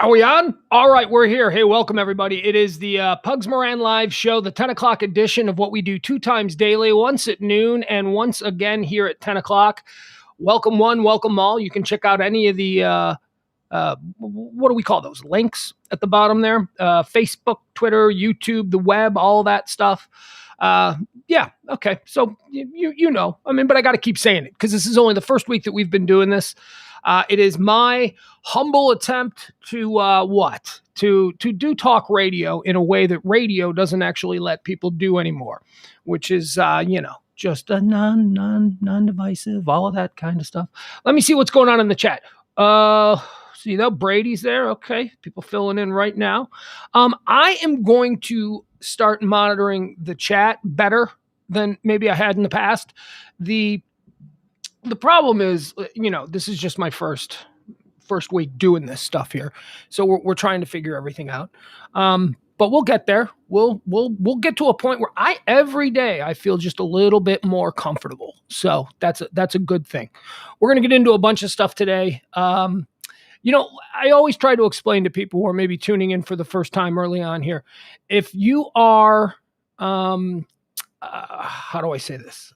Are we on? All right, we're here. Hey, welcome everybody. It is the Pugs Moran live show, the 10 o'clock edition of what we do 2 times daily, once at noon and once again here at 10 o'clock. Welcome one, welcome all. You can check out any of the, what do we call those? Links at the bottom there. Facebook, Twitter, YouTube, the web, all that stuff. Yeah, okay. So you know, I mean, but I got to keep saying it because this is only the first week that we've been doing this. It is my humble attempt to do talk radio in a way that radio doesn't actually let people do anymore, which is just a non-divisive, all of that kind of stuff. Let me see what's going on in the chat. See that Brady's there. Okay, people filling in right now. I am going to start monitoring the chat better than maybe I had in the past. The problem is, this is just my first week doing this stuff here, so we're trying to figure everything out. But we'll get there. We'll get to a point where every day I feel just a little bit more comfortable. So that's a good thing. We're gonna get into a bunch of stuff today. I always try to explain to people who are maybe tuning in for the first time early on here, if you are, how do I say this?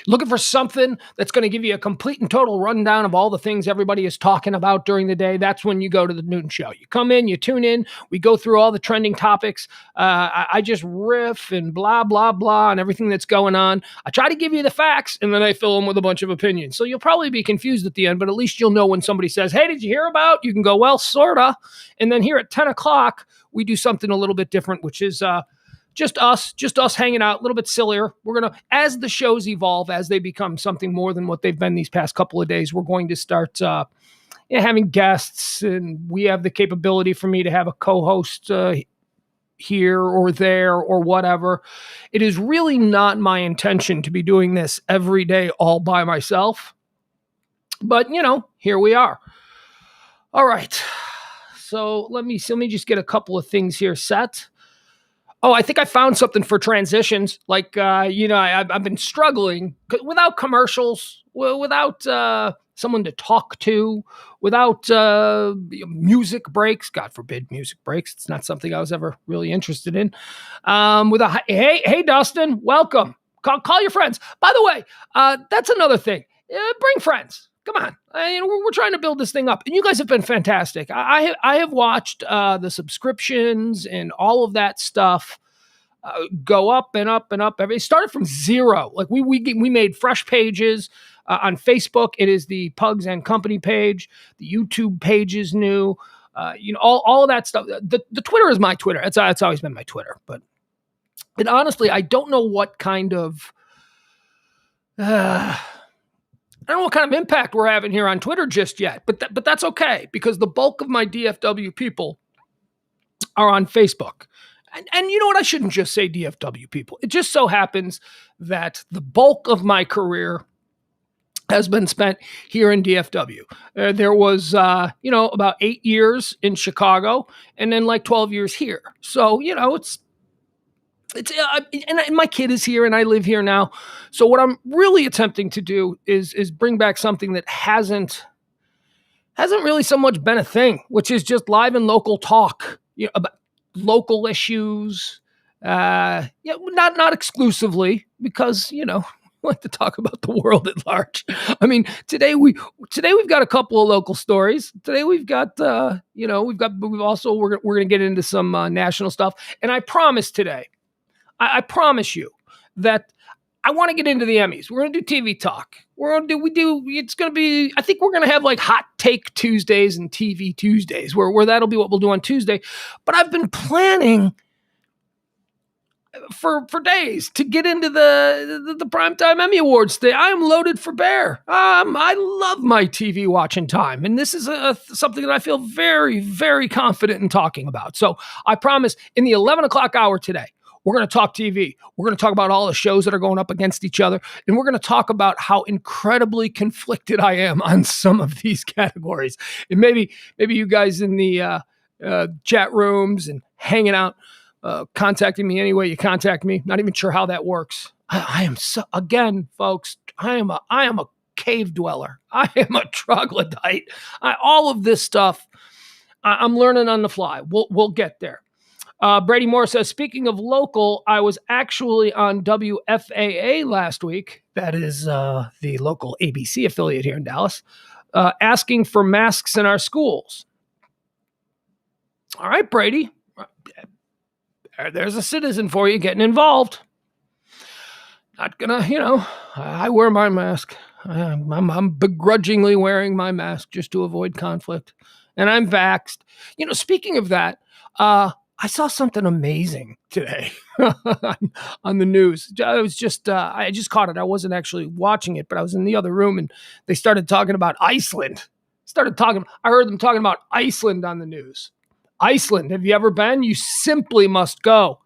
Looking for something that's going to give you a complete and total rundown of all the things everybody is talking about during the day, that's when you go to the Newton Show. You come in, you tune in, we go through all the trending topics. I just riff and blah, blah, blah, and everything that's going on. I try to give you the facts, and then I fill them with a bunch of opinions. So you'll probably be confused at the end, but at least you'll know when somebody says, hey, did you hear about? You can go, well, sorta. And then here at 10 o'clock, we do something a little bit different, which is just us hanging out, a little bit sillier. We're going to, as the shows evolve, as they become something more than what they've been these past couple of days, we're going to start having guests, and we have the capability for me to have a co-host here or there or whatever. It is really not my intention to be doing this every day all by myself. But, here we are. All right. So let me just get a couple of things here set. Oh, I think I found something for transitions. Like, I've been struggling without commercials, without someone to talk to, without music breaks. God forbid music breaks. It's not something I was ever really interested in. Hey, Dustin, welcome. Call your friends. By the way, that's another thing. Bring friends. Come on. We're trying to build this thing up. And you guys have been fantastic. I have watched the subscriptions and all of that stuff go up and up and up. It started from zero. Like we made fresh pages on Facebook. It is the Pugs and Company page. The YouTube page is new. All of that stuff. The Twitter is my Twitter. It's always been my Twitter. And honestly, I don't know what kind of... I don't know what kind of impact we're having here on Twitter just yet, but that's okay, because the bulk of my DFW people are on Facebook. And you know what? I shouldn't just say DFW people. It just so happens that the bulk of my career has been spent here in DFW. There was, about 8 years in Chicago and then like 12 years here. So, and my kid is here and I live here now. So what I'm really attempting to do is bring back something that hasn't really so much been a thing, which is just live and local talk, about local issues. Not exclusively, because, we like to talk about the world at large. I mean, today we've got a couple of local stories. Today we've got, we're going to get into some national stuff. And I promise today, I promise you that I want to get into the Emmys. We're going to do TV talk. It's going to be, I think we're going to have like hot take Tuesdays and TV Tuesdays where that'll be what we'll do on Tuesday. But I've been planning for days to get into the Primetime Emmy Awards thing. I am loaded for bear. I love my TV watching time. And this is something that I feel very, very confident in talking about. So I promise in the 11 o'clock hour today, we're going to talk TV. We're going to talk about all the shows that are going up against each other. And we're going to talk about how incredibly conflicted I am on some of these categories. And maybe you guys in the chat rooms and hanging out, contacting me any way you contact me. Not even sure how that works. I am so, again, folks, I am a cave dweller. I am a troglodyte. All of this stuff I'm learning on the fly. We'll get there. Brady Moore says, speaking of local, I was actually on WFAA last week. That is the local ABC affiliate here in Dallas, asking for masks in our schools. All right, Brady. There's a citizen for you getting involved. Not gonna, I wear my mask. I'm begrudgingly wearing my mask just to avoid conflict. And I'm vaxxed. Speaking of that, I saw something amazing today on the news. I just caught it. I wasn't actually watching it, but I was in the other room and they started talking about Iceland. I heard them talking about Iceland on the news. Iceland, have you ever been? You simply must go.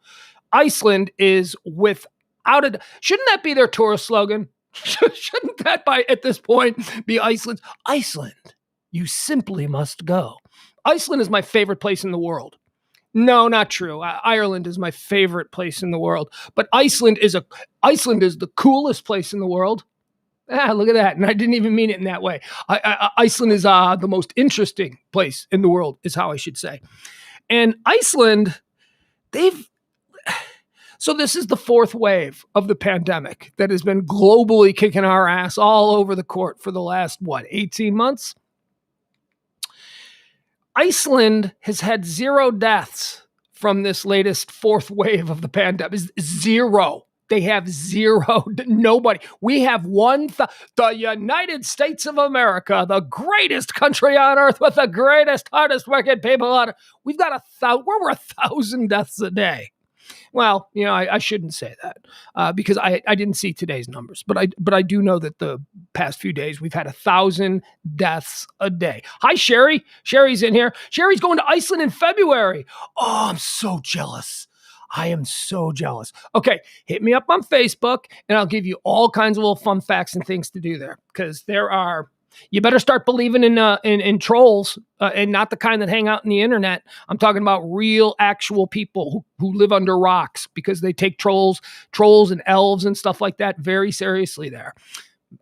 Iceland is shouldn't that be their tourist slogan? Shouldn't that at this point be Iceland? Iceland, you simply must go. Iceland is my favorite place in the world. No, not true. Ireland is my favorite place in the world, but Iceland is the coolest place in the world. Look at that. And I didn't even mean it in that way. Iceland is the most interesting place in the world, is how I should say. And Iceland, so this is the fourth wave of the pandemic that has been globally kicking our ass all over the court for the last, 18 months? Iceland has had 0 deaths from this latest fourth wave of the pandemic. 0. They have 0. Nobody. We have the United States of America, the greatest country on earth with the greatest, hardest working people on earth. We've got we're over 1,000 deaths a day. Well, I shouldn't say that because I didn't see today's numbers, but I do know that the past few days we've had 1,000 deaths a day. Hi, Sherry. Sherry's in here. Sherry's going to Iceland in February. Oh, I'm so jealous. I am so jealous. Okay, hit me up on Facebook and I'll give you all kinds of little fun facts and things to do there because you better start believing in trolls and not the kind that hang out in the internet. I'm talking about real, actual people who live under rocks because they take trolls and elves and stuff like that very seriously there.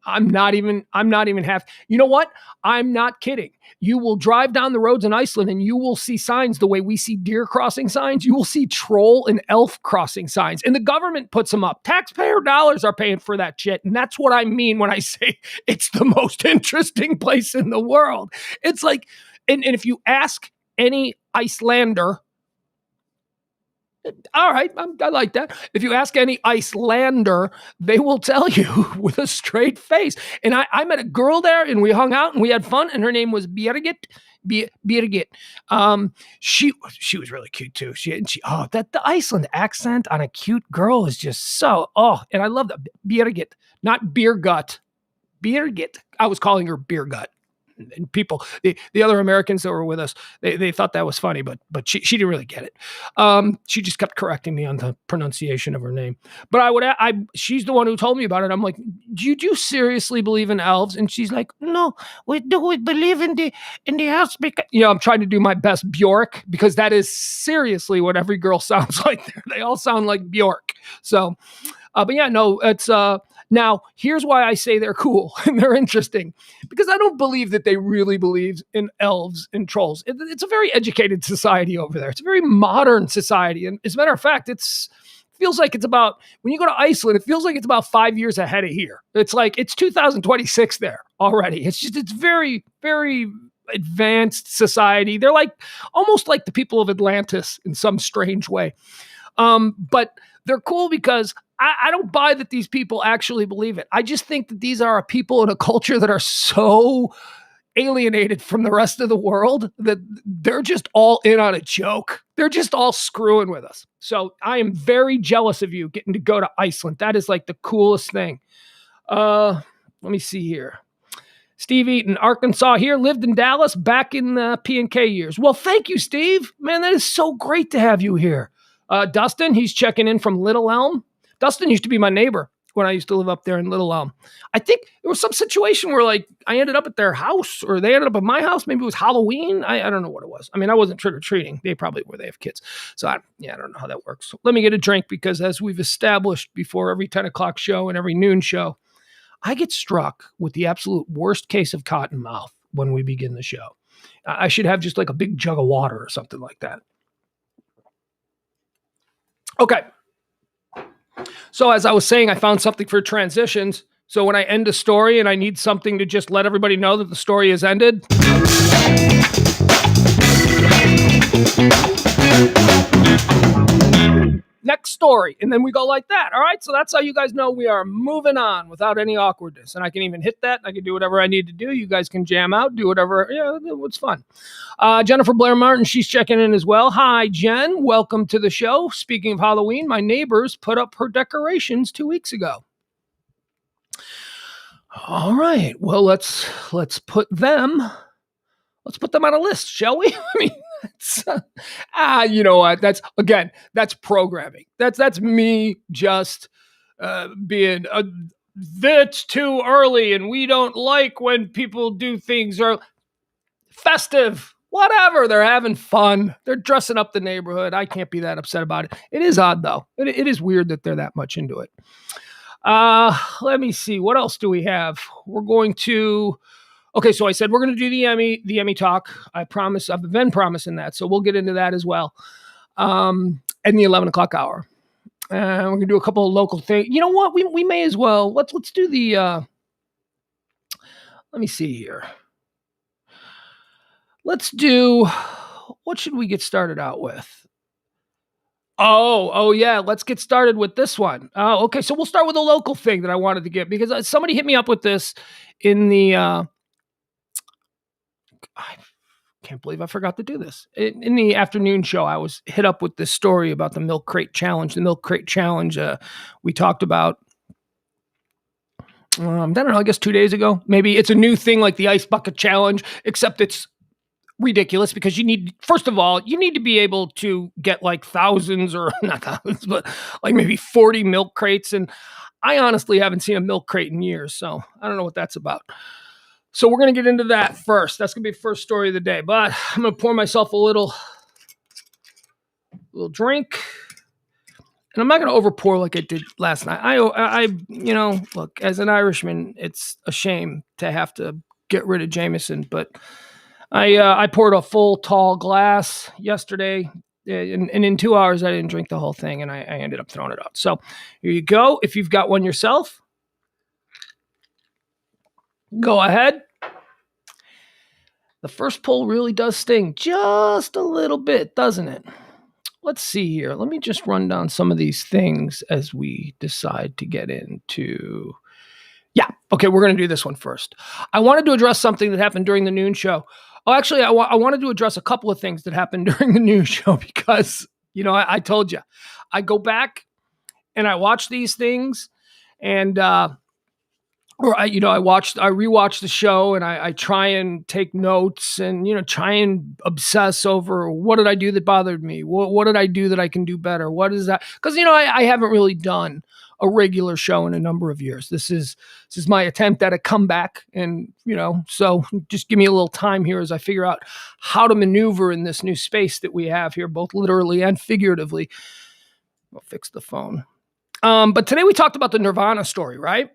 I'm not even half. You know what? I'm not kidding. You will drive down the roads in Iceland and you will see signs the way we see deer crossing signs. You will see troll and elf crossing signs. And the government puts them up. Taxpayer dollars are paying for that shit. And that's what I mean when I say it's the most interesting place in the world. It's like, and if you ask any Icelander, all right, I like that. If you ask any Icelander, they will tell you with a straight face. And I met a girl there, and we hung out, and we had fun, and her name was Birgit. She was really cute too. The Iceland accent on a cute girl is just so, and I love that. Birgit, not beer gut. Birgit. I was calling her beer gut. And people, the other Americans that were with us, they thought that was funny, but she didn't really get it. She just kept correcting me on the pronunciation of her name. But she's the one who told me about it. I'm like, do you seriously believe in elves? And she's like, no, we believe in the house. Because, I'm trying to do my best Bjork because that is seriously what every girl sounds like there. They all sound like Bjork. So, but yeah, no, it's, now, here's why I say they're cool and they're interesting, because I don't believe that they really believe in elves and trolls. It's a very educated society over there. It's a very modern society. And as a matter of fact, feels like it's about, when you go to Iceland, it feels like it's about 5 years ahead of here. It's like, it's 2026 there already. It's very, very advanced society. They're almost like the people of Atlantis in some strange way. But they're cool because I don't buy that these people actually believe it. I just think that these are people in a culture that are so alienated from the rest of the world that they're just all in on a joke. They're just all screwing with us. So I am very jealous of you getting to go to Iceland. That is like the coolest thing. Let me see here. Steve Eaton, Arkansas here, lived in Dallas back in the P&K years. Well, thank you, Steve. Man, that is so great to have you here. Dustin, he's checking in from Little Elm. Dustin used to be my neighbor when I used to live up there in Little Elm. I think there was some situation where I ended up at their house or they ended up at my house. Maybe it was Halloween. I don't know what it was. I mean, I wasn't trick-or-treating. They probably were. They have kids. So I don't know how that works. So let me get a drink because as we've established before every 10 o'clock show and every noon show, I get struck with the absolute worst case of cotton mouth when we begin the show. I should have just like a big jug of water or something like that. Okay. So as I was saying, I found something for transitions. So when I end a story and I need something to just let everybody know that the story has ended. Next story. And then we go like that. All right. So that's how you guys know we are moving on without any awkwardness. And I can even hit that. I can do whatever I need to do. You guys can jam out, do whatever. Yeah, it's fun. Jennifer Blair Martin, she's checking in as well. Hi, Jen. Welcome to the show. Speaking of Halloween, my neighbors put up her decorations 2 weeks ago. All right. Well, let's put them on a list, shall we? I mean, you know what? That's programming. That's me just being that's too early, and we don't like when people do things or festive. Whatever, they're having fun. They're dressing up the neighborhood. I can't be that upset about it. It is odd though. It is weird that they're that much into it. Let me see. What else do we have? We're going to. Okay, so I said we're going to do the Emmy talk. I promise. I've been promising that, so we'll get into that as well. And the 11 o'clock hour. We're going to do a couple of local things. You know what? We may as well. Let's do the. Let me see here. Let's do. What should we get started out with? Oh yeah. Let's get started with this one. Okay. So we'll start with a local thing that I wanted to get because somebody hit me up with this in the. I can't believe I forgot to do this. In the afternoon show, I was hit up with this story about the milk crate challenge. The milk crate challenge we talked about. I don't know. I guess 2 days ago. Maybe it's a new thing like the ice bucket challenge, except it's ridiculous because you need to be able to get like thousands or not thousands, but like maybe 40 milk crates. And I honestly haven't seen a milk crate in years. So I don't know what that's about. So we're going to get into that first. That's going to be the first story of the day, but I'm going to pour myself a little drink. And I'm not going to over pour like I did last night. I look, as an Irishman, it's a shame to have to get rid of Jameson, but I poured a full tall glass yesterday, and in 2 hours I didn't drink the whole thing, and I ended up throwing it out. So here you go. If you've got one yourself, go ahead. The first pull really does sting just a little bit, doesn't it? Let's see here. Let me just run down some of these things as we decide to get into. Yeah. Okay. We're going to do this one first. I wanted to address something that happened during the noon show. Oh, actually, I wanted to address a couple of things that happened during the news show because, I told you, I go back and I watch these things and, I rewatch the show and I try and take notes and, try and obsess over what did I do that bothered me? What did I do that I can do better? What is that? Because, I haven't really done a regular show in a number of years. This is my attempt at a comeback. And, so just give me a little time here as I figure out how to maneuver in this new space that we have here, both literally and figuratively. I'll fix the phone. But today we talked about the Nirvana story, right?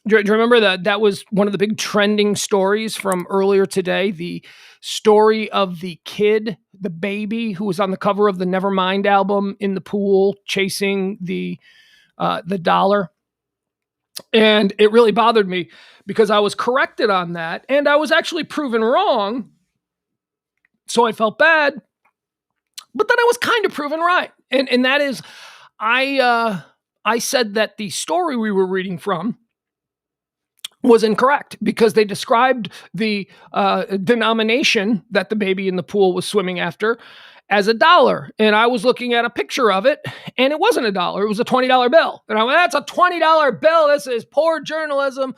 Do you remember that was one of the big trending stories from earlier today? The story of the kid, the baby who was on the cover of the Nevermind album in the pool chasing the dollar. And it really bothered me because I was corrected on that and I was actually proven wrong. So I felt bad, but then I was kind of proven right. And that is, I said that the story we were reading from was incorrect because they described the denomination that the baby in the pool was swimming after as $1. And I was looking at a picture of it and it wasn't $1. It was a $20 bill. And I went, that's a $20 bill. This is poor journalism.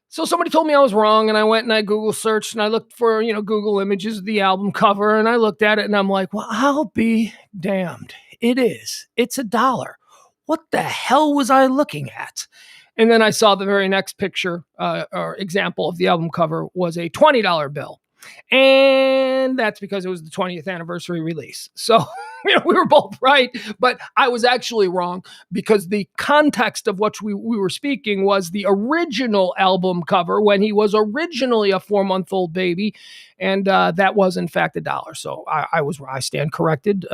So somebody told me I was wrong and I went and I Google searched and I looked for, Google images of the album cover and I looked at it and I'm like, well, I'll be damned. It is. It's $1. What the hell was I looking at? And then I saw the very next picture or example of the album cover was a $20 bill. And that's because it was the 20th anniversary release. So, we were both right, but I was actually wrong because the context of what we were speaking was the original album cover when he was originally a 4-month-old baby. And that was, in fact, $1. So I stand corrected.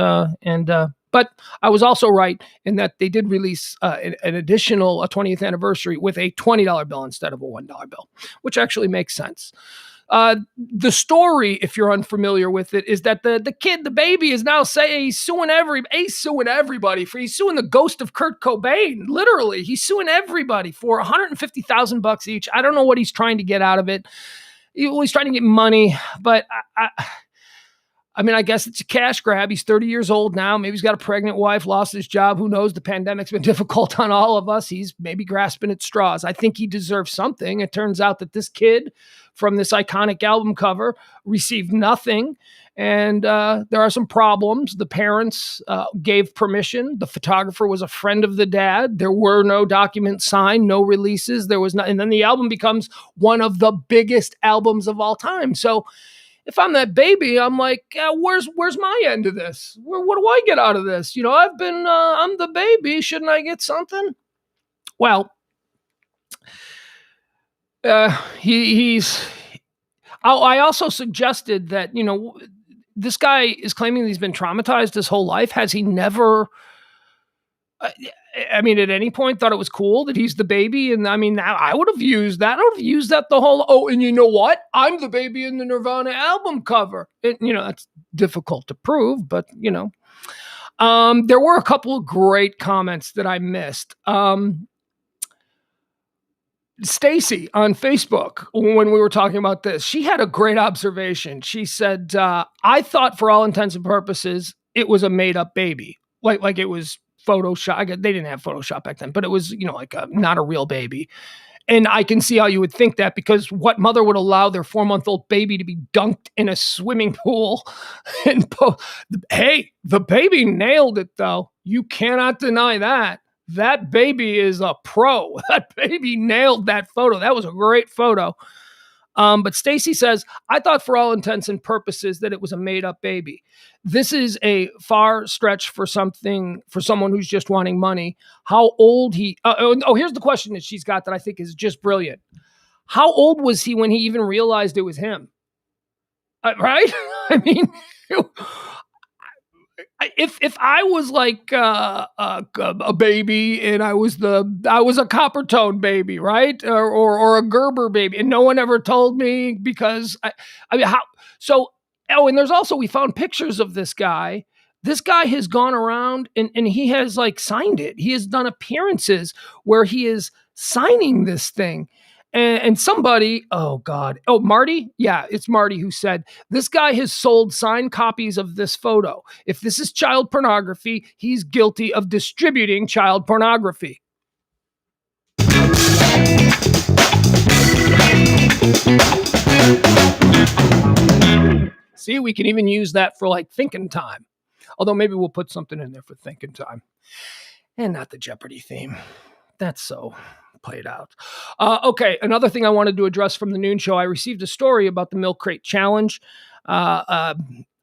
But I was also right in that they did release an additional 20th anniversary with a $20 bill instead of a $1 bill, which actually makes sense. The story, if you're unfamiliar with it, is that the kid, the baby, is now saying he's suing everybody he's suing the ghost of Kurt Cobain. Literally, he's suing everybody for $150,000 each. I don't know what he's trying to get out of it. He's trying to get money, but I mean, I guess it's a cash grab. He's 30 years old now. Maybe he's got a pregnant wife, lost his job. Who knows? The pandemic's been difficult on all of us. He's maybe grasping at straws. I think he deserves something. It turns out that this kid from this iconic album cover received nothing. And there are some problems. The parents gave permission. The photographer was a friend of the dad. There were no documents signed, no releases. There was not. And then the album becomes one of the biggest albums of all time. So if I'm that baby, I'm like, where's my end of this? What do I get out of this? I'm the baby. Shouldn't I get something? Well, he's. I also suggested that, this guy is claiming that he's been traumatized his whole life. Has he never? At any point thought it was cool that he's the baby. And I would have used that. I would have used that the whole, and you know what? I'm the baby in the Nirvana album cover. That's difficult to prove, but there were a couple of great comments that I missed. Stacy on Facebook, when we were talking about this, she had a great observation. She said, I thought for all intents and purposes, it was a made up baby. Like it was Photoshop. They didn't have Photoshop back then, but it was, not a real baby. And I can see how you would think that, because what mother would allow their 4-month-old baby to be dunked in a swimming pool? Hey, the baby nailed it, though. You cannot deny that. That baby is a pro. That baby nailed that photo. That was a great photo. But Stacy says, I thought for all intents and purposes that it was a made-up baby. This is a far stretch for someone who's just wanting money. How old he... here's the question that she's got that I think is just brilliant. How old was he when he even realized it was him? Right? If I was like a baby and I was a copper tone baby, right, or a Gerber baby, and no one ever told me, because how? So and there's also, we found pictures of this guy. This guy has gone around and he has signed it. He has done appearances where he is signing this thing. And somebody, Marty? Yeah, it's Marty who said, this guy has sold signed copies of this photo. If this is child pornography, he's guilty of distributing child pornography. See, we can even use that for thinking time. Although maybe we'll put something in there for thinking time. And not the Jeopardy theme. That's so played out. Okay, another thing I wanted to address from the noon show, I received a story about the milk crate challenge. By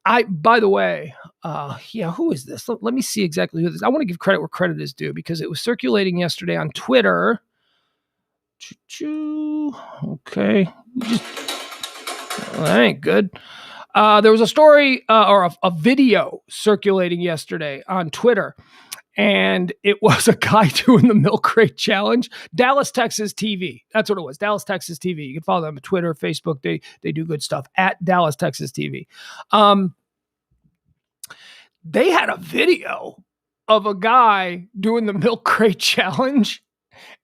the way, who is this? Let me see exactly who this is. I want to give credit where credit is due, because it was circulating yesterday on Twitter. Okay. Well, that ain't good. There was a story or a video circulating yesterday on Twitter. And it was a guy doing the milk crate challenge. Dallas, Texas TV. That's what it was. Dallas, Texas TV. You can follow them on Twitter, Facebook. They do good stuff at Dallas, Texas TV. They had a video of a guy doing the milk crate challenge.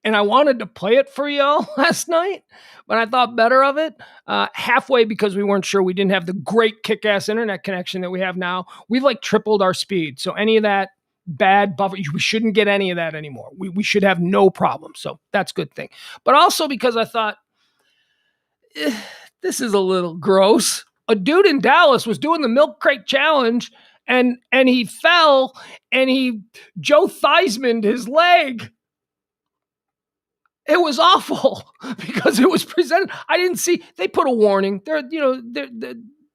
And I wanted to play it for y'all last night, but I thought better of it. Halfway, because we weren't sure, we didn't have the great kick-ass internet connection that we have now. We've tripled our speed. So any of that bad buffer, we shouldn't get any of that anymore. We should have no problem. So that's a good thing. But also because I thought, this is a little gross. A dude in Dallas was doing the milk crate challenge, and he fell, and Joe Theismanned his leg. It was awful because it was presented. I didn't see. They put a warning. They're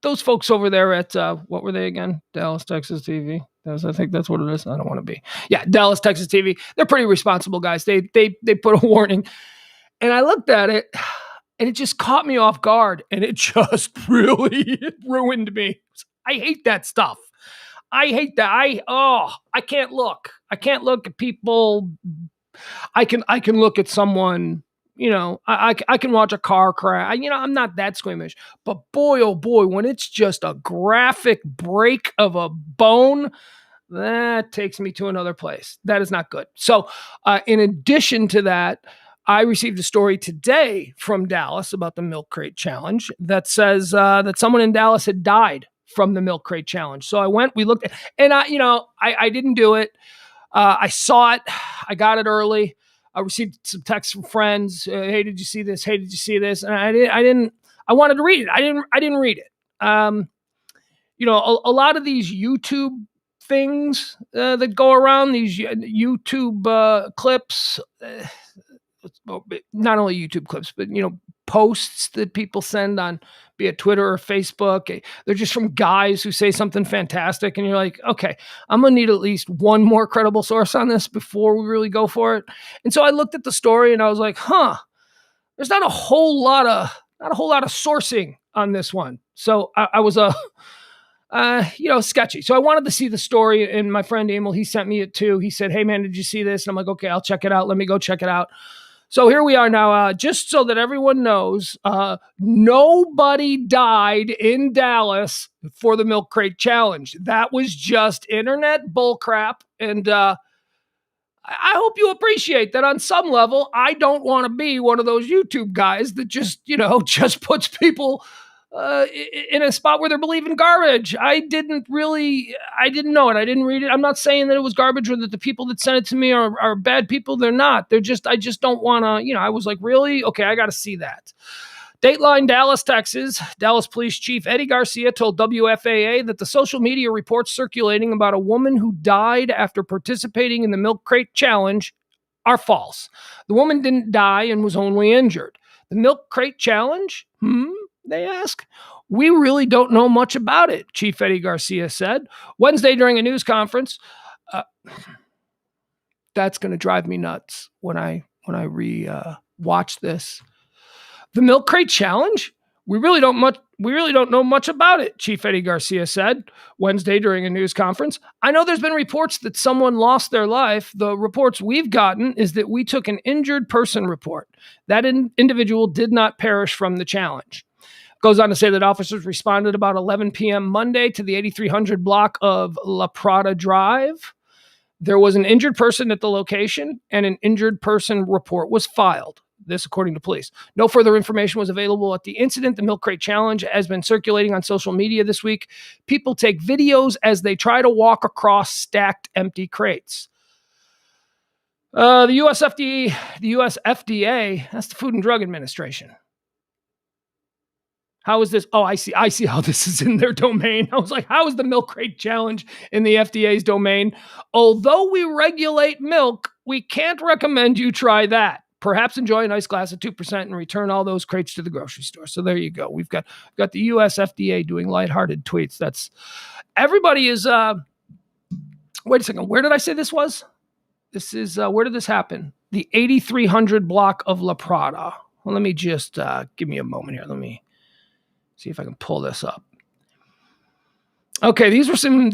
those folks over there at what were they again? Dallas, Texas TV. I think that's what it is. I don't want to be. Yeah, Dallas, Texas TV. They're pretty responsible guys. They put a warning, and I looked at it, and it just caught me off guard, and it just really ruined me. I hate that stuff. I hate that. I can't look. I can't look at people. I can look at someone, I can watch a car crash. I'm not that squeamish, but boy, oh boy, when it's just a graphic break of a bone, that takes me to another place. That is not good. So in addition to that, I received a story today from Dallas about the Milk Crate Challenge that says that someone in Dallas had died from the Milk Crate Challenge. So we looked at, and I didn't do it. I saw it. I got it early. I received some texts from friends. Hey, did you see this? Hey, did you see this? And I didn't. I wanted to read it. I didn't read it. A lot of these YouTube things that go around, these YouTube clips, not only YouTube clips, but posts that people send on, be it Twitter or Facebook. They're just from guys who say something fantastic, and you're like, okay, I'm gonna need at least one more credible source on this before we really go for it. And so I looked at the story and I was like, there's not a whole lot of sourcing on this one. So I was sketchy. So I wanted to see the story, and my friend Emil, he sent me it too. He said, hey man, did you see this? And I'm like, okay, I'll check it out. Let me go check it out. So here we are now, just so that everyone knows, nobody died in Dallas for the Milk Crate Challenge. That was just internet bullcrap. And I hope you appreciate that on some level. I don't want to be one of those YouTube guys that just puts people in a spot where they're believing garbage. I didn't know it. I didn't read it. I'm not saying that it was garbage or that the people that sent it to me are bad people. They're not. I just don't want to, I was like, really? Okay, I got to see that. Dateline, Dallas, Texas. Dallas Police Chief Eddie Garcia told WFAA that the social media reports circulating about a woman who died after participating in the Milk Crate Challenge are false. The woman didn't die and was only injured. The Milk Crate Challenge? They ask. We really don't know much about it, Chief Eddie Garcia said Wednesday during a news conference. That's going to drive me nuts when I watch this. The Milk Crate Challenge? We really don't know much about it, Chief Eddie Garcia said Wednesday during a news conference. I know there's been reports that someone lost their life. The reports we've gotten is that we took an injured person report. That individual did not perish from the challenge. Goes on to say that officers responded about 11 p.m. Monday to the 8300 block of La Prada Drive. There was an injured person at the location, and an injured person report was filed. This, according to police. No further information was available at the incident. The Milk Crate Challenge has been circulating on social media this week. People take videos as they try to walk across stacked empty crates. The U.S. FDA, that's the Food and Drug Administration. How is this? Oh, I see how this is in their domain. I was like, how is the Milk Crate Challenge in the FDA's domain? Although we regulate milk, we can't recommend you try that. Perhaps enjoy a nice glass of 2% and return all those crates to the grocery store. So there you go. We've got the US FDA doing lighthearted tweets. That's everybody is, wait a second. Where did I say this was? This is, where did this happen? The 8300 block of La Prada. Well, let me just, give me a moment here. Let me see if I can pull this up. Okay. These were some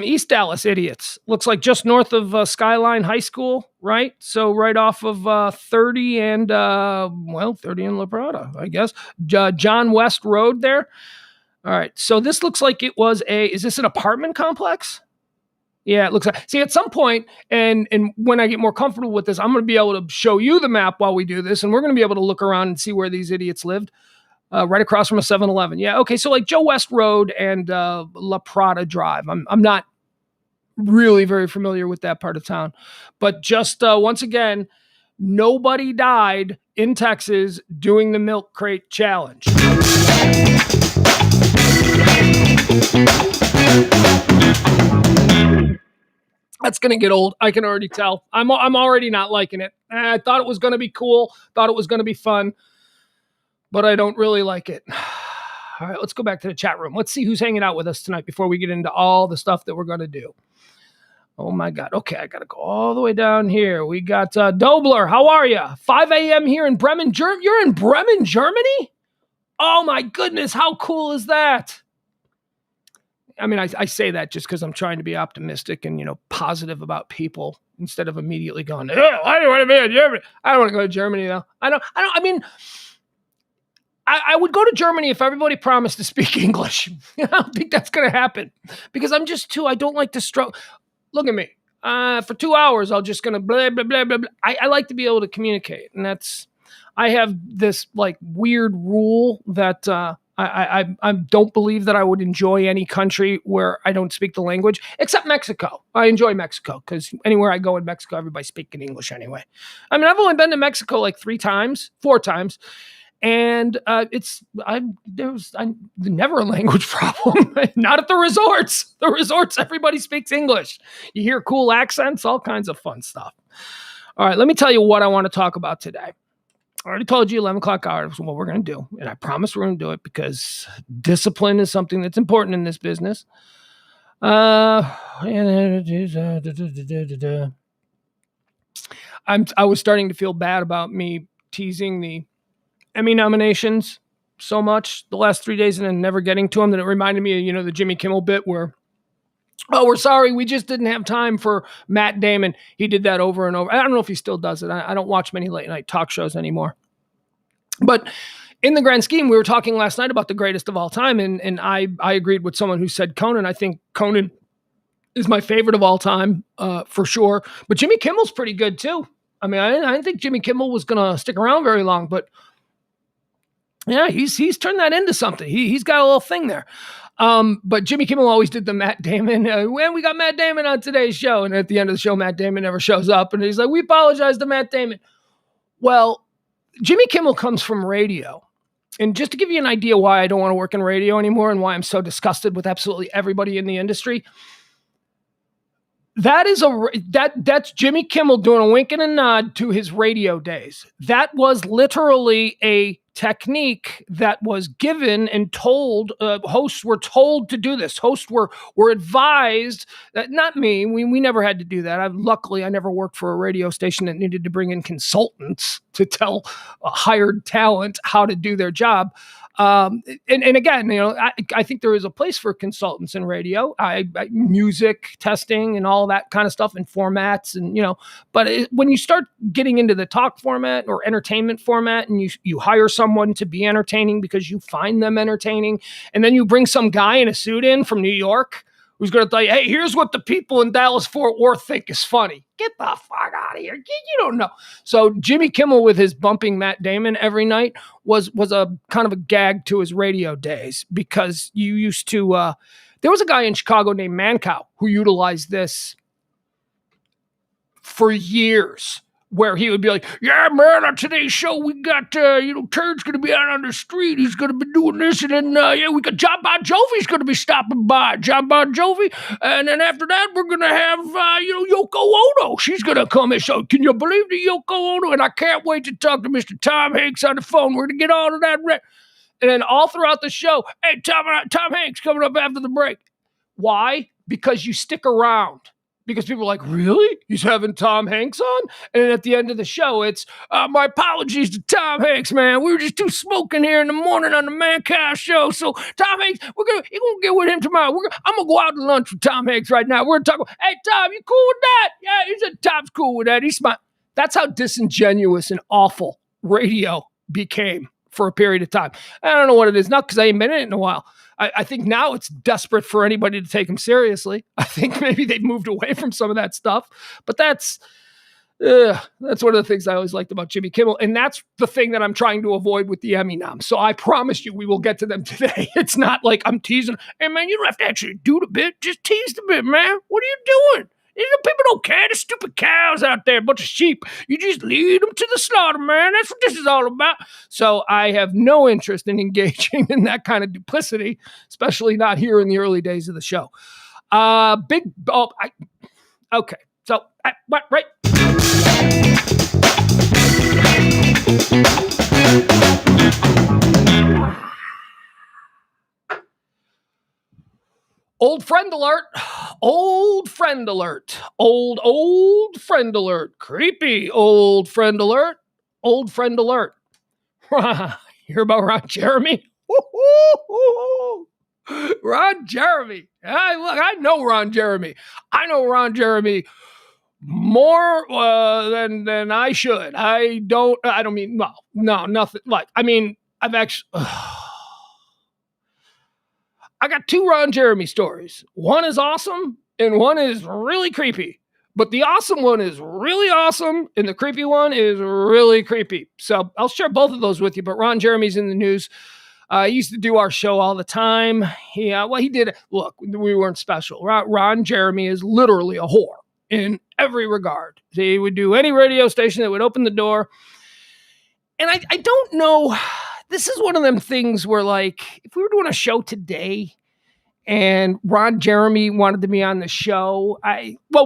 East Dallas idiots. Looks like just north of Skyline High School, right? So right off of 30 and 30 and La Prada, I guess. John West Road there. All right. So this looks like it was is this an apartment complex? Yeah, it looks like. See, at some point, and when I get more comfortable with this, I'm going to be able to show you the map while we do this, and we're going to be able to look around and see where these idiots lived. Right across from a 7-Eleven. Yeah, okay, so like Joe West Road and La Prada Drive. I'm not really very familiar with that part of town. But just once again, nobody died in Texas doing the Milk Crate Challenge. That's going to get old. I can already tell. I'm already not liking it. I thought it was going to be cool. Thought it was going to be fun, but I don't really like it. All right, let's go back to the chat room. Let's see who's hanging out with us tonight before we get into all the stuff that we're going to do. Oh, my God. Okay, I got to go all the way down here. We got Dobler. How are you? 5 a.m. here in Bremen, Germany. You're in Bremen, Germany? Oh, my goodness. How cool is that? I mean, I say that just because I'm trying to be optimistic and, positive about people instead of immediately going, oh, I don't want to be in Germany. I don't want to go to Germany, though. I would go to Germany if everybody promised to speak English. I don't think that's going to happen because I don't like to struggle. Look at me. For 2 hours, I'm just going to blah, blah, blah, blah, blah. I like to be able to communicate. And I have this like weird rule that I don't believe that I would enjoy any country where I don't speak the language, except Mexico. I enjoy Mexico because anywhere I go in Mexico, everybody's speaking English anyway. I mean, I've only been to Mexico like 4 times. And there was never a language problem. Not at the resorts. The resorts, everybody speaks English. You hear cool accents, all kinds of fun stuff. All right, let me tell you what I want to talk about today. I already told you 11 o'clock hour is what we're going to do. And I promise we're going to do it because discipline is something that's important in this business. I was starting to feel bad about me teasing the Emmy nominations so much the last 3 days and then never getting to them that it reminded me of, the Jimmy Kimmel bit where, oh, we're sorry, we just didn't have time for Matt Damon. He did that over and over. I don't know if he still does it. I don't watch many late night talk shows anymore. But in the grand scheme, we were talking last night about the greatest of all time, and I agreed with someone who said Conan. I think Conan is my favorite of all time, for sure. But Jimmy Kimmel's pretty good, too. I mean, I didn't think Jimmy Kimmel was going to stick around very long, but yeah, he's turned that into something. He's got a little thing there. But Jimmy Kimmel always did the Matt Damon. When we got Matt Damon on today's show, and at the end of the show, Matt Damon never shows up, and he's like, "We apologize to Matt Damon." Well, Jimmy Kimmel comes from radio, and just to give you an idea why I don't want to work in radio anymore, and why I'm so disgusted with absolutely everybody in the industry. That's Jimmy Kimmel doing a wink and a nod to his radio days. That was literally a technique that was given and told. Hosts were told to do this. Hosts were advised that, not me. We never had to do that. Luckily, I never worked for a radio station that needed to bring in consultants to tell hired talent how to do their job. And again, I think there is a place for consultants in radio, music testing and all that kind of stuff and formats but when you start getting into the talk format or entertainment format and you hire someone to be entertaining because you find them entertaining, and then you bring some guy in a suit in from New York who's going to tell you, hey, here's what the people in Dallas-Fort Worth think is funny. Get the fuck out of here. You don't know. So Jimmy Kimmel with his bumping Matt Damon every night was a kind of a gag to his radio days, because you used to there was a guy in Chicago named Mancow who utilized this for years, where he would be like, yeah, man, on today's show, we got, Turd's going to be out on the street. He's going to be doing this. And then, we got John Bon Jovi's going to be stopping by. John Bon Jovi. And then after that, we're going to have, Yoko Ono. She's going to come in. So can you believe the Yoko Ono? And I can't wait to talk to Mr. Tom Hanks on the phone. We're going to get all of that. And then all throughout the show, hey, Tom Hanks coming up after the break. Why? Because you stick around. Because people are like, really? He's having Tom Hanks on? And then at the end of the show, it's, my apologies to Tom Hanks, man. We were just too smoking here in the morning on the Mancow show. So Tom Hanks, you're going to get with him tomorrow. I'm going to go out to lunch with Tom Hanks right now. We're going to talk about, hey, Tom, you cool with that? Yeah, he said Tom's cool with that. He's smart. That's how disingenuous and awful radio became for a period of time. I don't know what it is now because I ain't been in it in a while. I think now it's desperate for anybody to take him seriously. I think maybe they've moved away from some of that stuff. But that's one of the things I always liked about Jimmy Kimmel. And that's the thing that I'm trying to avoid with the Emmy noms. So I promise you we will get to them today. It's not like I'm teasing. Hey, man, you don't have to actually do the bit. Just tease the bit, man. What are you doing? People don't care. There's stupid cows out there, a bunch of sheep. You just lead them to the slaughter, man. That's what this is all about. So I have no interest in engaging in that kind of duplicity, especially not here in the early days of the show. Okay. So, what, right? Old friend alert. Old friend alert. Old friend alert. Creepy old friend alert. Old friend alert. Hear about Ron Jeremy? Ron Jeremy. I know Ron Jeremy. I know Ron Jeremy more than I should. I don't mean, no, nothing. Like, I mean, I've actually, I got two Ron Jeremy stories. One is awesome and one is really creepy. But the awesome one is really awesome and the creepy one is really creepy. So I'll share both of those with you. But Ron Jeremy's in the news. He used to do our show all the time. He did. Look, we weren't special. Ron Jeremy is literally a whore in every regard. He would do any radio station that would open the door. And I don't know. This is one of them things where, like, if we were doing a show today and Ron Jeremy wanted to be on the show,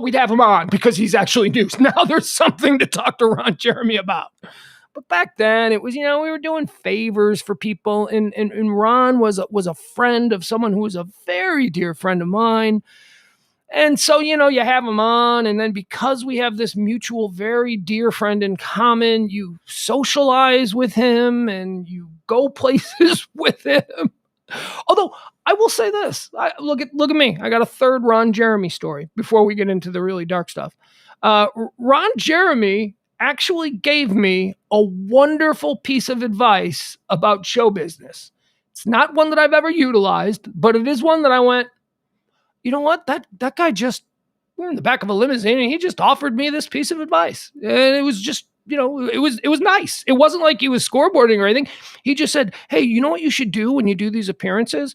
we'd have him on because he's actually news. Now there's something to talk to Ron Jeremy about. But back then it was, we were doing favors for people. And Ron was a friend of someone who was a very dear friend of mine. And so, you have him on, and then because we have this mutual, very dear friend in common, you socialize with him and you go places with him. Although I will say this, look at me. I got a third Ron Jeremy story before we get into the really dark stuff. Ron Jeremy actually gave me a wonderful piece of advice about show business. It's not one that I've ever utilized, but it is one that I went, you know what? That guy just, we're in the back of a limousine and he just offered me this piece of advice. And it was just, it was nice. It wasn't like he was scoreboarding or anything. He just said, hey, you know what you should do when you do these appearances?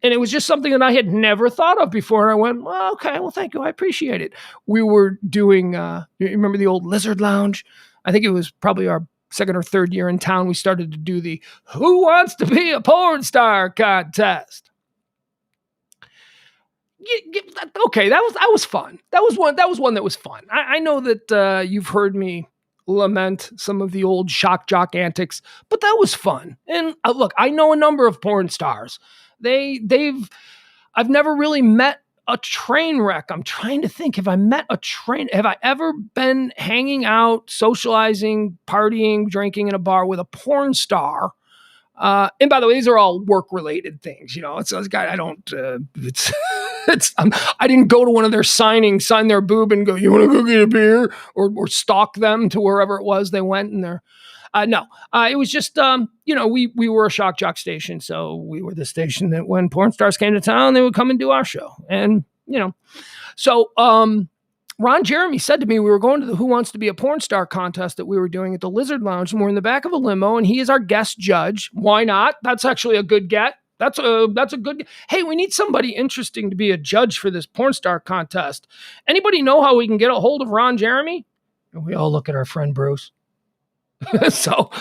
And it was just something that I had never thought of before. And I went, well, okay, well, thank you. I appreciate it. We were doing, you remember the old Lizard Lounge? I think it was probably our second or third year in town. We started to do the Who Wants to Be a Porn Star contest. Okay, that was fun. That was one that was fun. I know that you've heard me lament some of the old shock jock antics, but that was fun. And look, I know a number of porn stars. I've never really met a train wreck. I'm trying to think. Have I ever been hanging out, socializing, partying, drinking in a bar with a porn star? And by the way, these are all work-related things. It's a guy. I don't. I didn't go to one of their signings, sign their boob, and go, "You want to go get a beer?" or stalk them to wherever it was they went. And no, it was just we were a shock jock station, so we were the station that when porn stars came to town, they would come and do our show. And so Ron Jeremy said to me, we were going to the Who Wants to Be a Porn Star contest that we were doing at the Lizard Lounge, and we're in the back of a limo, and he is our guest judge. Why not? That's actually a good get. That's a good. Hey, we need somebody interesting to be a judge for this porn star contest. Anybody know how we can get a hold of Ron Jeremy? And we all look at our friend Bruce. So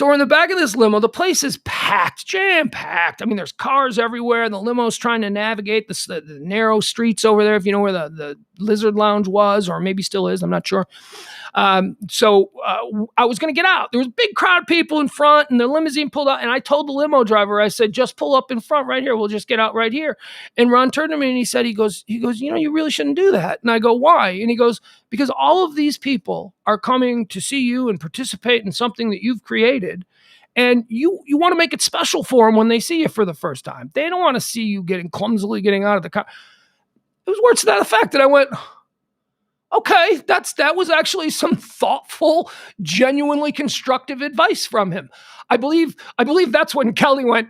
we're in the back of this limo. The place is packed, jam-packed. I mean, there's cars everywhere. The limo's trying to navigate the narrow streets over there, if you know where the Lizard Lounge was, or maybe still is. I'm not sure. So I was going to get out. There was a big crowd of people in front, and the limousine pulled out. And I told the limo driver, I said, just pull up in front right here. We'll just get out right here. And Ron turned to me and he said, he goes, you really shouldn't do that. And I go, why? And he goes, because all of these people are coming to see you and participate in something that you've created. And you want to make it special for them when they see you for the first time. They don't want to see you clumsily getting out of the car. It was words to that effect. And I went, okay, that was actually some thoughtful, genuinely constructive advice from him. I believe that's when Kelly went,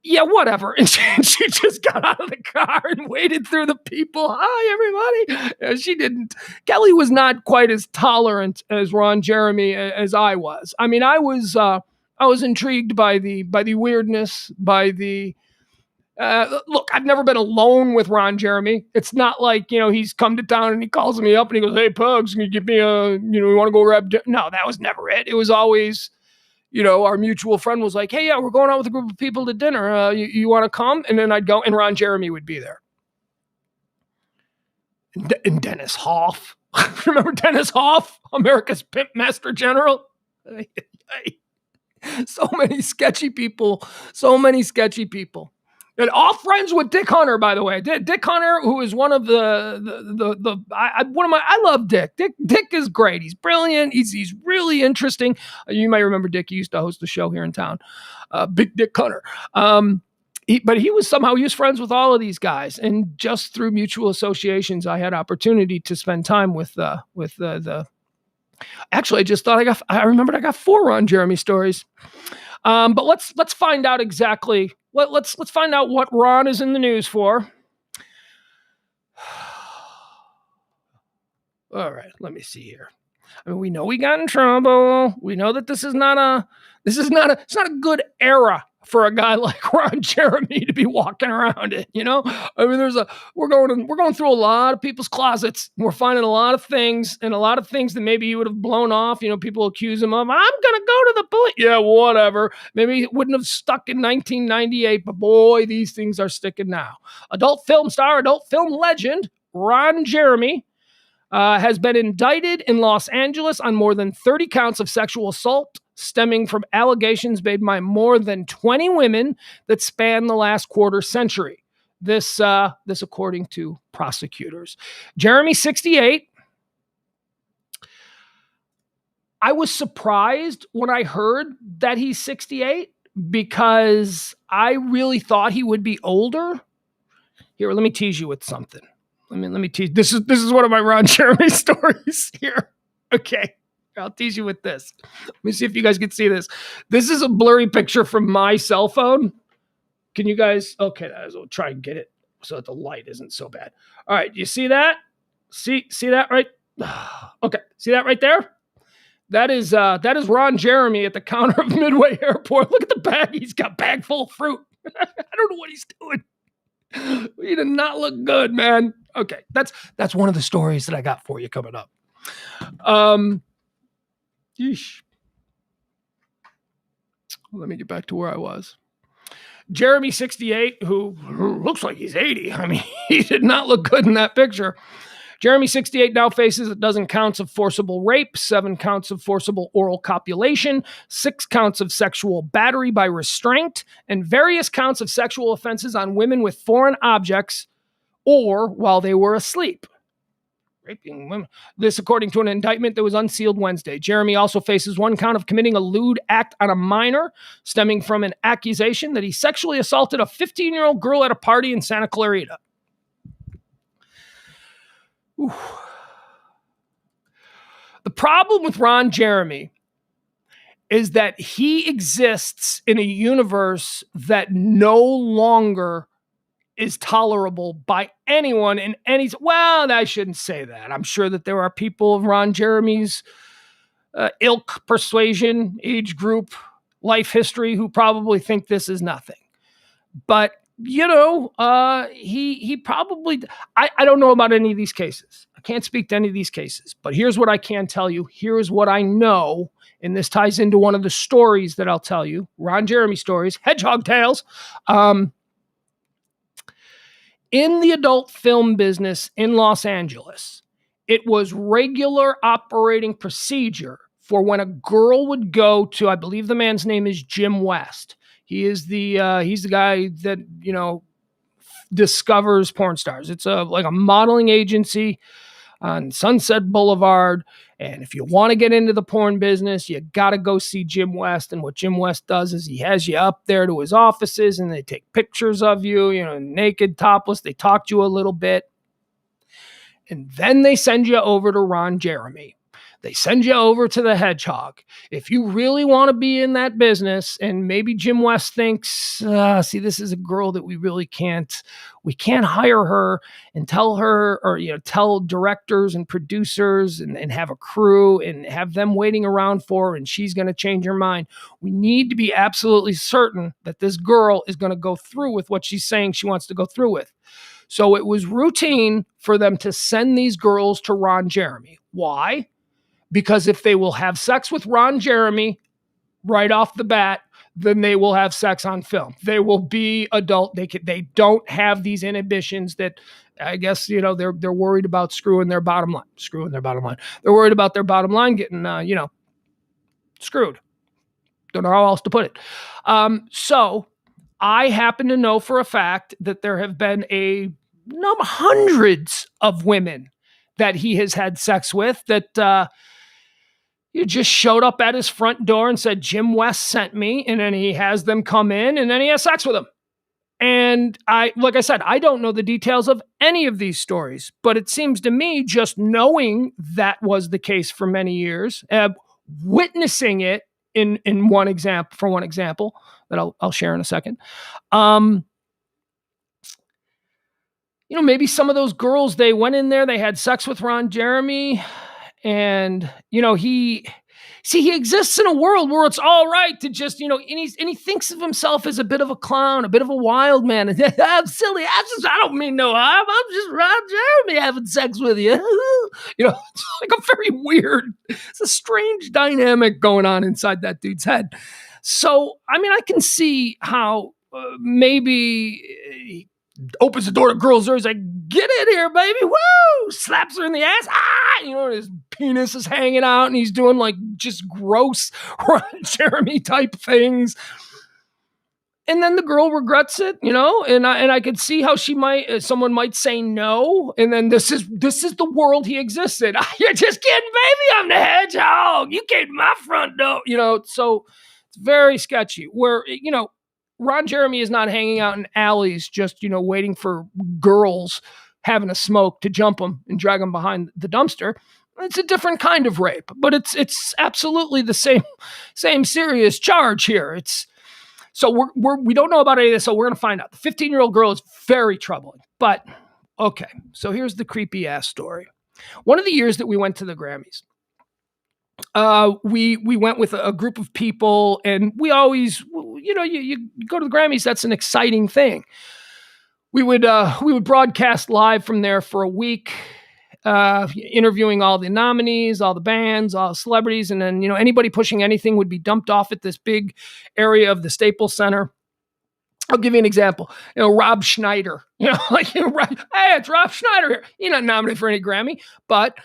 yeah, whatever. And she just got out of the car and waded through the people. Hi, everybody. She didn't. Kelly was not quite as tolerant as Ron Jeremy as I was. I mean, I was intrigued by the weirdness, by the. Look, I've never been alone with Ron Jeremy. It's not like, he's come to town and he calls me up and he goes, hey, Pugs, can you give me we want to go grab dinner? No, that was never it. It was always, our mutual friend was like, hey, yeah, we're going out with a group of people to dinner. You want to come? And then I'd go and Ron Jeremy would be there. And Dennis Hoff. Remember Dennis Hoff, America's Pimp Master General? So many sketchy people. And all friends with Dick Hunter, by the way. Dick Hunter, who is one of I love Dick. Dick is great. He's brilliant. He's really interesting. You might remember Dick. He used to host a show here in town, Big Dick Hunter. But he was friends with all of these guys, and just through mutual associations, I had opportunity to spend time with the. Actually, I just thought I remembered I got 4 Ron Jeremy stories. But let's find out exactly. Let's find out what Ron is in the news for. All right, let me see here. I mean, we know we got in trouble. We know that it's not a good era for a guy like Ron Jeremy to be walking around in, you know? I mean, we're going through a lot of people's closets. We're finding a lot of things that maybe he would have blown off. You know, people accuse him of, I'm going to go to the police. Yeah, whatever. Maybe it wouldn't have stuck in 1998, but boy, these things are sticking now. Adult film star, adult film legend, Ron Jeremy, has been indicted in Los Angeles on more than 30 counts of sexual assault stemming from allegations made by more than 20 women that span the last quarter century. This according to prosecutors. Jeremy, 68. I was surprised when I heard that he's 68 because I really thought he would be older. Here, let me tease you with something. Let me tease. This is one of my Ron Jeremy stories here. Okay. I'll tease you with this. Let me see if you guys can see this. This is a blurry picture from my cell phone. Can you guys? Okay, I'll try and get it so that the light isn't so bad. All right, you see that? See that right? Okay, see that right there? That is Ron Jeremy at the counter of Midway Airport. Look at the bag. He's got a bag full of fruit. I don't know what he's doing. He did not look good, man. Okay, that's one of the stories that I got for you coming up. Yeesh. Let me get back to where I was. Jeremy, 68, who looks like he's 80. I mean, he did not look good in that picture. Jeremy, 68, now faces 12 counts of forcible rape, 7 counts of forcible oral copulation, 6 counts of sexual battery by restraint, and various counts of sexual offenses on women with foreign objects or while they were asleep. Raping women. This, according to an indictment that was unsealed Wednesday. Jeremy also faces 1 count of committing a lewd act on a minor, stemming from an accusation that he sexually assaulted a 15-year-old girl at a party in Santa Clarita. Ooh. The problem with Ron Jeremy is that he exists in a universe that no longer is tolerable by anyone in any... Well, I shouldn't say that. I'm sure that there are people of Ron Jeremy's ilk, persuasion, age group, life history who probably think this is nothing. But, you know, he probably... I don't know about any of these cases. I can't speak to any of these cases. But here's what I can tell you. Here's what I know. And this ties into one of the stories that I'll tell you. Ron Jeremy stories. Hedgehog tales. In the adult film business in Los Angeles, it was regular operating procedure for when a girl would go to, I believe the man's name is Jim West. He's the guy that, you know, discovers porn stars. It's like a modeling agency on Sunset Boulevard. And if you want to get into the porn business, you got to go see Jim West. And what Jim West does is he has you up there to his offices and they take pictures of you, you know, naked, topless. They talk to you a little bit. And then they send you over to Ron Jeremy. They send you over to the Hedgehog. If you really want to be in that business, and maybe Jim West thinks, see, this is a girl that we can't hire her and tell her, or, you know, tell directors and producers and have a crew and have them waiting around for her, and she's going to change her mind. We need to be absolutely certain that this girl is going to go through with what she's saying she wants to go through with. So it was routine for them to send these girls to Ron Jeremy. Why? Because if they will have sex with Ron Jeremy right off the bat, then they will have sex on film. They will be adult. They don't have these inhibitions that I guess, they're worried about screwing their bottom line. They're worried about their bottom line getting, screwed. Don't know how else to put it. So I happen to know for a fact that there have been hundreds of women that he has had sex with that you just showed up at his front door and said, Jim West sent me, and then he has them come in and then he has sex with them. And like I said, I don't know the details of any of these stories, but it seems to me, just knowing that was the case for many years, witnessing it in one example that I'll share in a second. Maybe some of those girls, they went in there, they had sex with Ron Jeremy, and he exists in a world where it's all right to just, and he thinks of himself as a bit of a clown, a bit of a wild man. I'm silly. I don't mean no harm. I'm just Ron Jeremy having sex with you. It's like a very weird, it's a strange dynamic going on inside that dude's head. So, I can see how maybe he opens the door to girls. He's like, get in here, baby. Woo! Slaps her in the ass. His penis is hanging out and he's doing like just gross Ron Jeremy type things. And then the girl regrets it, and I could see how someone might say no. And then this is the world he exists in. You're just kidding, baby. I'm the hedgehog. You came to my front door, so it's very sketchy where, Ron Jeremy is not hanging out in alleys just, waiting for girls having a smoke to jump them and drag them behind the dumpster. It's a different kind of rape, but it's absolutely the same serious charge here. So we don't know about any of this, so we're going to find out. The 15-year-old girl is very troubling. But, okay, so here's the creepy-ass story. One of the years that we went to the Grammys, we went with a group of people, and we always, you go to the Grammys, that's an exciting thing. We would broadcast live from there for a week, interviewing all the nominees, all the bands, all the celebrities, and then, anybody pushing anything would be dumped off at this big area of the Staples Center. I'll give you an example. Rob Schneider, hey, it's Rob Schneider here. He's not nominated for any Grammy, but,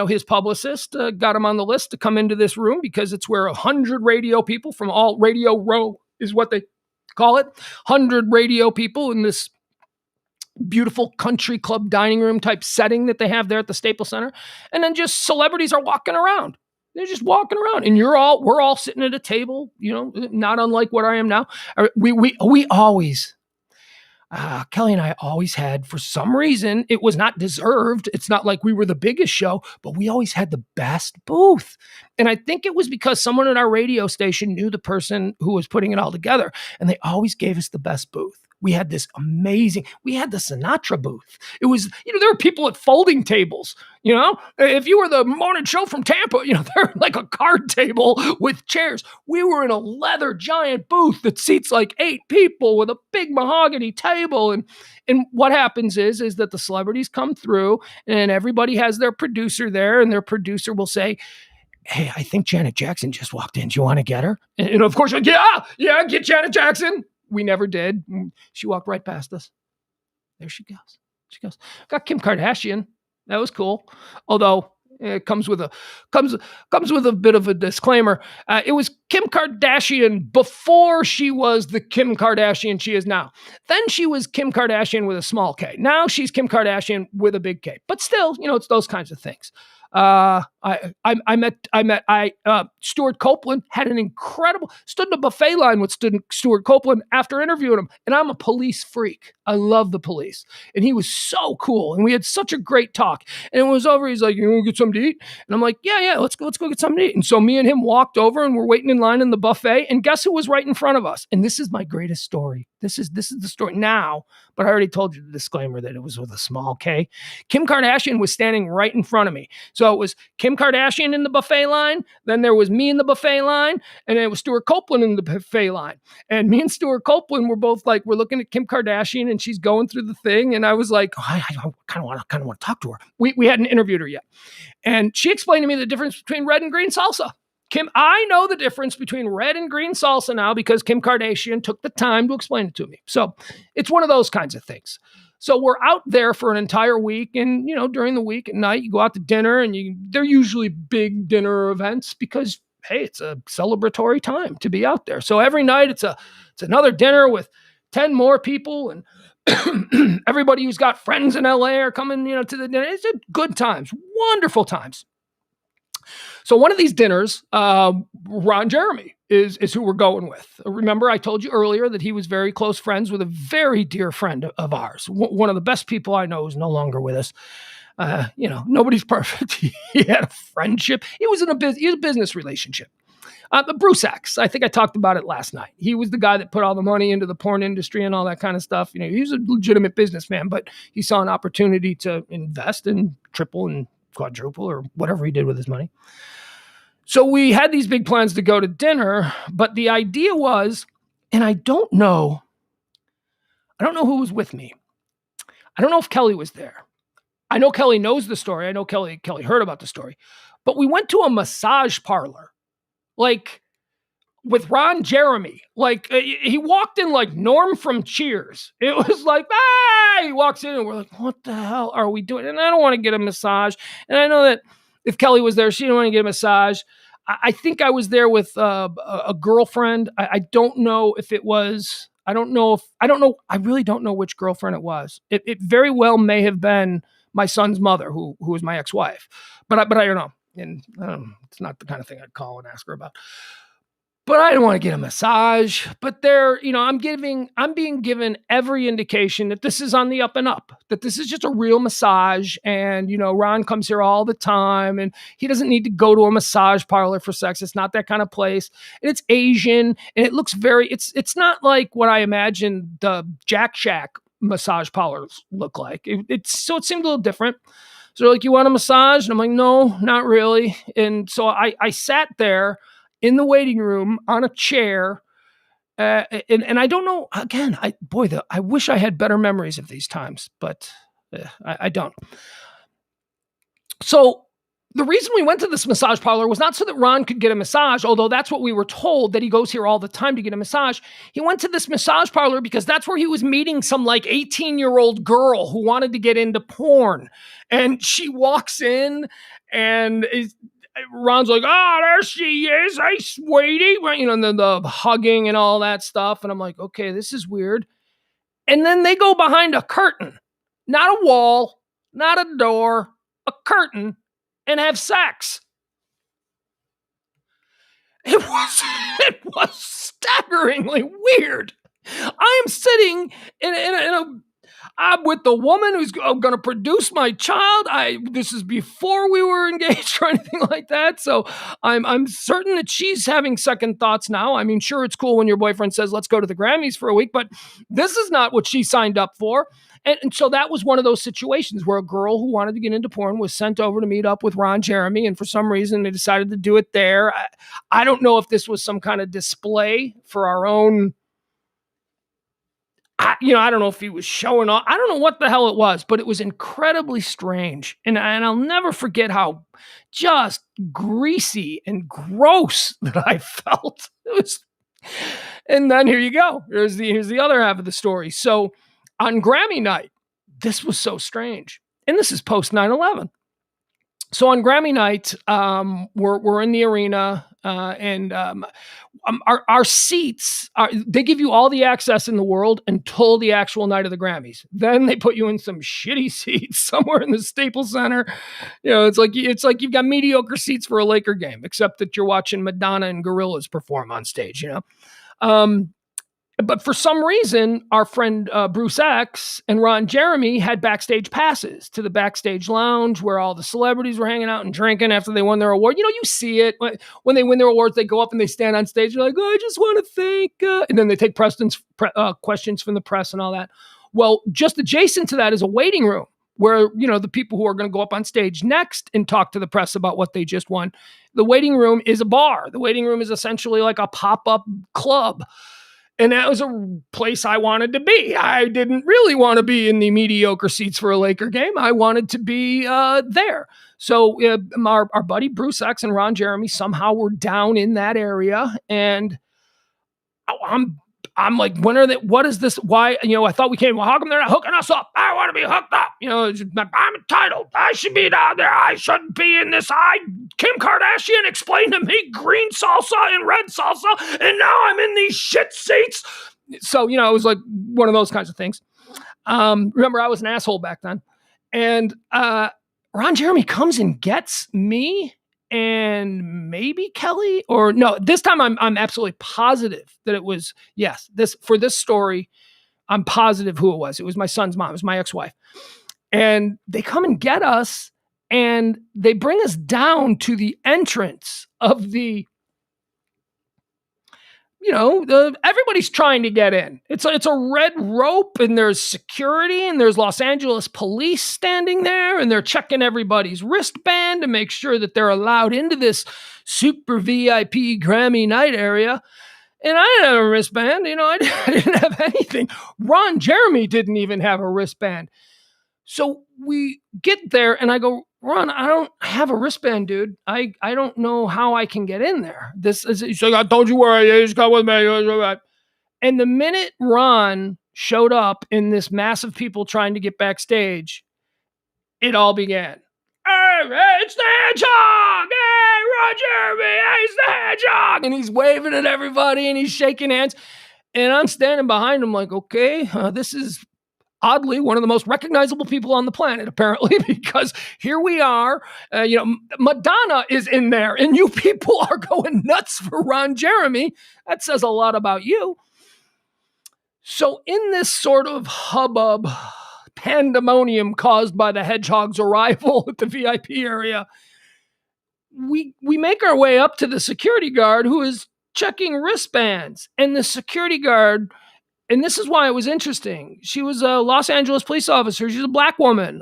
his publicist got him on the list to come into this room because it's where 100 radio people from all Radio Row is what they call it. 100 radio people in this beautiful country club dining room type setting that they have there at the Staples Center. And then just celebrities are walking around. They're just walking around, and we're all sitting at a table, not unlike what I am now. We always, Kelly and I always had, for some reason, it was not deserved. It's not like we were the biggest show, but we always had the best booth. And I think it was because someone at our radio station knew the person who was putting it all together, and they always gave us the best booth. We had the Sinatra booth. It was, there were people at folding tables, if you were the morning show from Tampa, they're like a card table with chairs. We were in a leather giant booth that seats like 8 people with a big mahogany table. And what happens is that the celebrities come through and everybody has their producer there, and their producer will say, hey, I think Janet Jackson just walked in. Do you want to get her? And of course, yeah, get Janet Jackson. We never did. She walked right past us. There she goes. Got Kim Kardashian. That was cool. Although it comes with a bit of a disclaimer. It was Kim Kardashian before she was the Kim Kardashian she is now. Then she was Kim Kardashian with a small K. Now she's Kim Kardashian with a big K. But still, it's those kinds of things. I met Stuart Copeland, had an incredible, stood in a buffet line with Stuart Copeland after interviewing him. And I'm a police freak. I love the police. And he was so cool. And we had such a great talk. And it was over. He's like, you want to get something to eat? And I'm like, yeah, let's go get something to eat. And so me and him walked over and we're waiting in line in the buffet. And guess who was right in front of us? And this is my greatest story. This is the story now, but I already told you the disclaimer that it was with a small K. Kim Kardashian was standing right in front of me. So it was Kim Kardashian in the buffet line. Then there was me in the buffet line. And then it was Stuart Copeland in the buffet line. And me and Stuart Copeland were both like, we're looking at Kim Kardashian and she's going through the thing. And I was like, I kind of want to talk to her. We hadn't interviewed her yet. And she explained to me the difference between red and green salsa. I know the difference between red and green salsa now because Kim Kardashian took the time to explain it to me. So it's one of those kinds of things. So we're out there for an entire week, and during the week at night, you go out to dinner, and they're usually big dinner events because hey, it's a celebratory time to be out there. So every night it's another dinner with 10 more people, and everybody who's got friends in LA are coming, to the dinner. It's good times, wonderful times. So one of these dinners, Ron Jeremy is who we're going with. Remember, I told you earlier that he was very close friends with a very dear friend of ours. One of the best people I know is no longer with us. Nobody's perfect. He had a friendship. It was a business relationship. Bruce X, I think I talked about it last night. He was the guy that put all the money into the porn industry and all that kind of stuff. He was a legitimate businessman, but he saw an opportunity to invest and triple and quadruple or whatever he did with his money. So we had these big plans to go to dinner, but the idea was, and I don't know who was with me. I don't know if Kelly was there. I know Kelly knows the story. I know Kelly heard about the story, but we went to a massage parlor, like with Ron Jeremy. Like he walked in like Norm from Cheers. It was like, he walks in and we're like, what the hell are we doing? And I don't want to get a massage. And I know that if Kelly was there, she didn't want to get a massage. I think I was there with a girlfriend. I don't know if it was, I really don't know which girlfriend it was. It very well may have been my son's mother, who was my ex-wife, but I don't know. And it's not the kind of thing I'd call and ask her about. But I didn't want to get a massage. But I'm being given every indication that this is on the up and up, that this is just a real massage. And, Ron comes here all the time and he doesn't need to go to a massage parlor for sex. It's not that kind of place. And it's Asian and it looks it's not like what I imagined the Jack Shack massage parlors look like. It seemed a little different. So they're like, you want a massage? And I'm like, no, not really. And so I sat there in the waiting room on a chair. And I don't know, again, I wish I had better memories of these times, but I don't. So the reason we went to this massage parlor was not so that Ron could get a massage, although that's what we were told, that he goes here all the time to get a massage. He went to this massage parlor because that's where he was meeting some like 18-year-old girl who wanted to get into porn. And she walks in and Ron's like, there she is. Hey, sweetie. The hugging and all that stuff. And I'm like, okay, this is weird. And then they go behind a curtain, not a wall, not a door, a curtain, and have sex. It was staggeringly weird. I am sitting I'm with the woman who's going to produce my child. This is before we were engaged or anything like that. So I'm certain that she's having second thoughts now. I mean, sure, it's cool when your boyfriend says, let's go to the Grammys for a week, but this is not what she signed up for. And so that was one of those situations where a girl who wanted to get into porn was sent over to meet up with Ron Jeremy. And for some reason, they decided to do it there. I don't know if this was some kind of display for our own. I don't know if he was showing off. I don't know what the hell it was, but it was incredibly strange. And I'll never forget how just greasy and gross that I felt. It was, and then here you go. Here's the other half of the story. So on Grammy night, this was so strange. And this is post 9/11. So on Grammy night, we're in the arena, and our seats they give you all the access in the world until the actual night of the Grammys. Then they put you in some shitty seats somewhere in the Staples Center. It's like you've got mediocre seats for a Laker game, except that you're watching Madonna and Gorillaz perform on stage. But for some reason, our friend Bruce X and Ron Jeremy had backstage passes to the backstage lounge where all the celebrities were hanging out and drinking after they won their award. You see it when they win their awards, they go up and they stand on stage. They're like, I just want to thank, and then they take questions from the press and all that. Well, just adjacent to that is a waiting room where, the people who are going to go up on stage next and talk to the press about what they just won. The waiting room is a bar. The waiting room is essentially like a pop-up club. And that was a place I wanted to be. I didn't really want to be in the mediocre seats for a Laker game. I wanted to be there. So our buddy Bruce X and Ron Jeremy somehow were down in that area. And I'm like, what is this? Why, I thought we came, well, how come they're not hooking us up? I want to be hooked up. I'm entitled. I should be down there. I shouldn't be in this. Kim Kardashian explained to me green salsa and red salsa, and now I'm in these shit seats. So, it was like one of those kinds of things. Remember, I was an asshole back then. And Ron Jeremy comes and gets me and maybe Kelly, or no, this time I'm absolutely positive that it was, yes, for this story, I'm positive who it was. It was my son's mom. It was my ex-wife. And they come and get us and they bring us down to the entrance of the, everybody's trying to get in. It's a red rope and there's security and there's Los Angeles police standing there and they're checking everybody's wristband to make sure that they're allowed into this super VIP Grammy night area. And I didn't have a wristband. I didn't have anything. Ron Jeremy didn't even have a wristband. So we get there and I go, Ron, I don't have a wristband, dude. I don't know how I can get in there. He's like, don't you worry. You just come with me. And the minute Ron showed up in this mass of people trying to get backstage, it all began. Hey, it's the Hedgehog! Hey, Ron Jeremy! Hey, it's the Hedgehog! And he's waving at everybody and he's shaking hands. And I'm standing behind him like, okay, this is oddly one of the most recognizable people on the planet, apparently, because here we are, Madonna is in there and you people are going nuts for Ron Jeremy. That says a lot about you. So in this sort of hubbub, pandemonium caused by the Hedgehog's arrival at the VIP area, we make our way up to the security guard who is checking wristbands. And the security guard, and this is why it was interesting. She was a Los Angeles police officer. She's a black woman,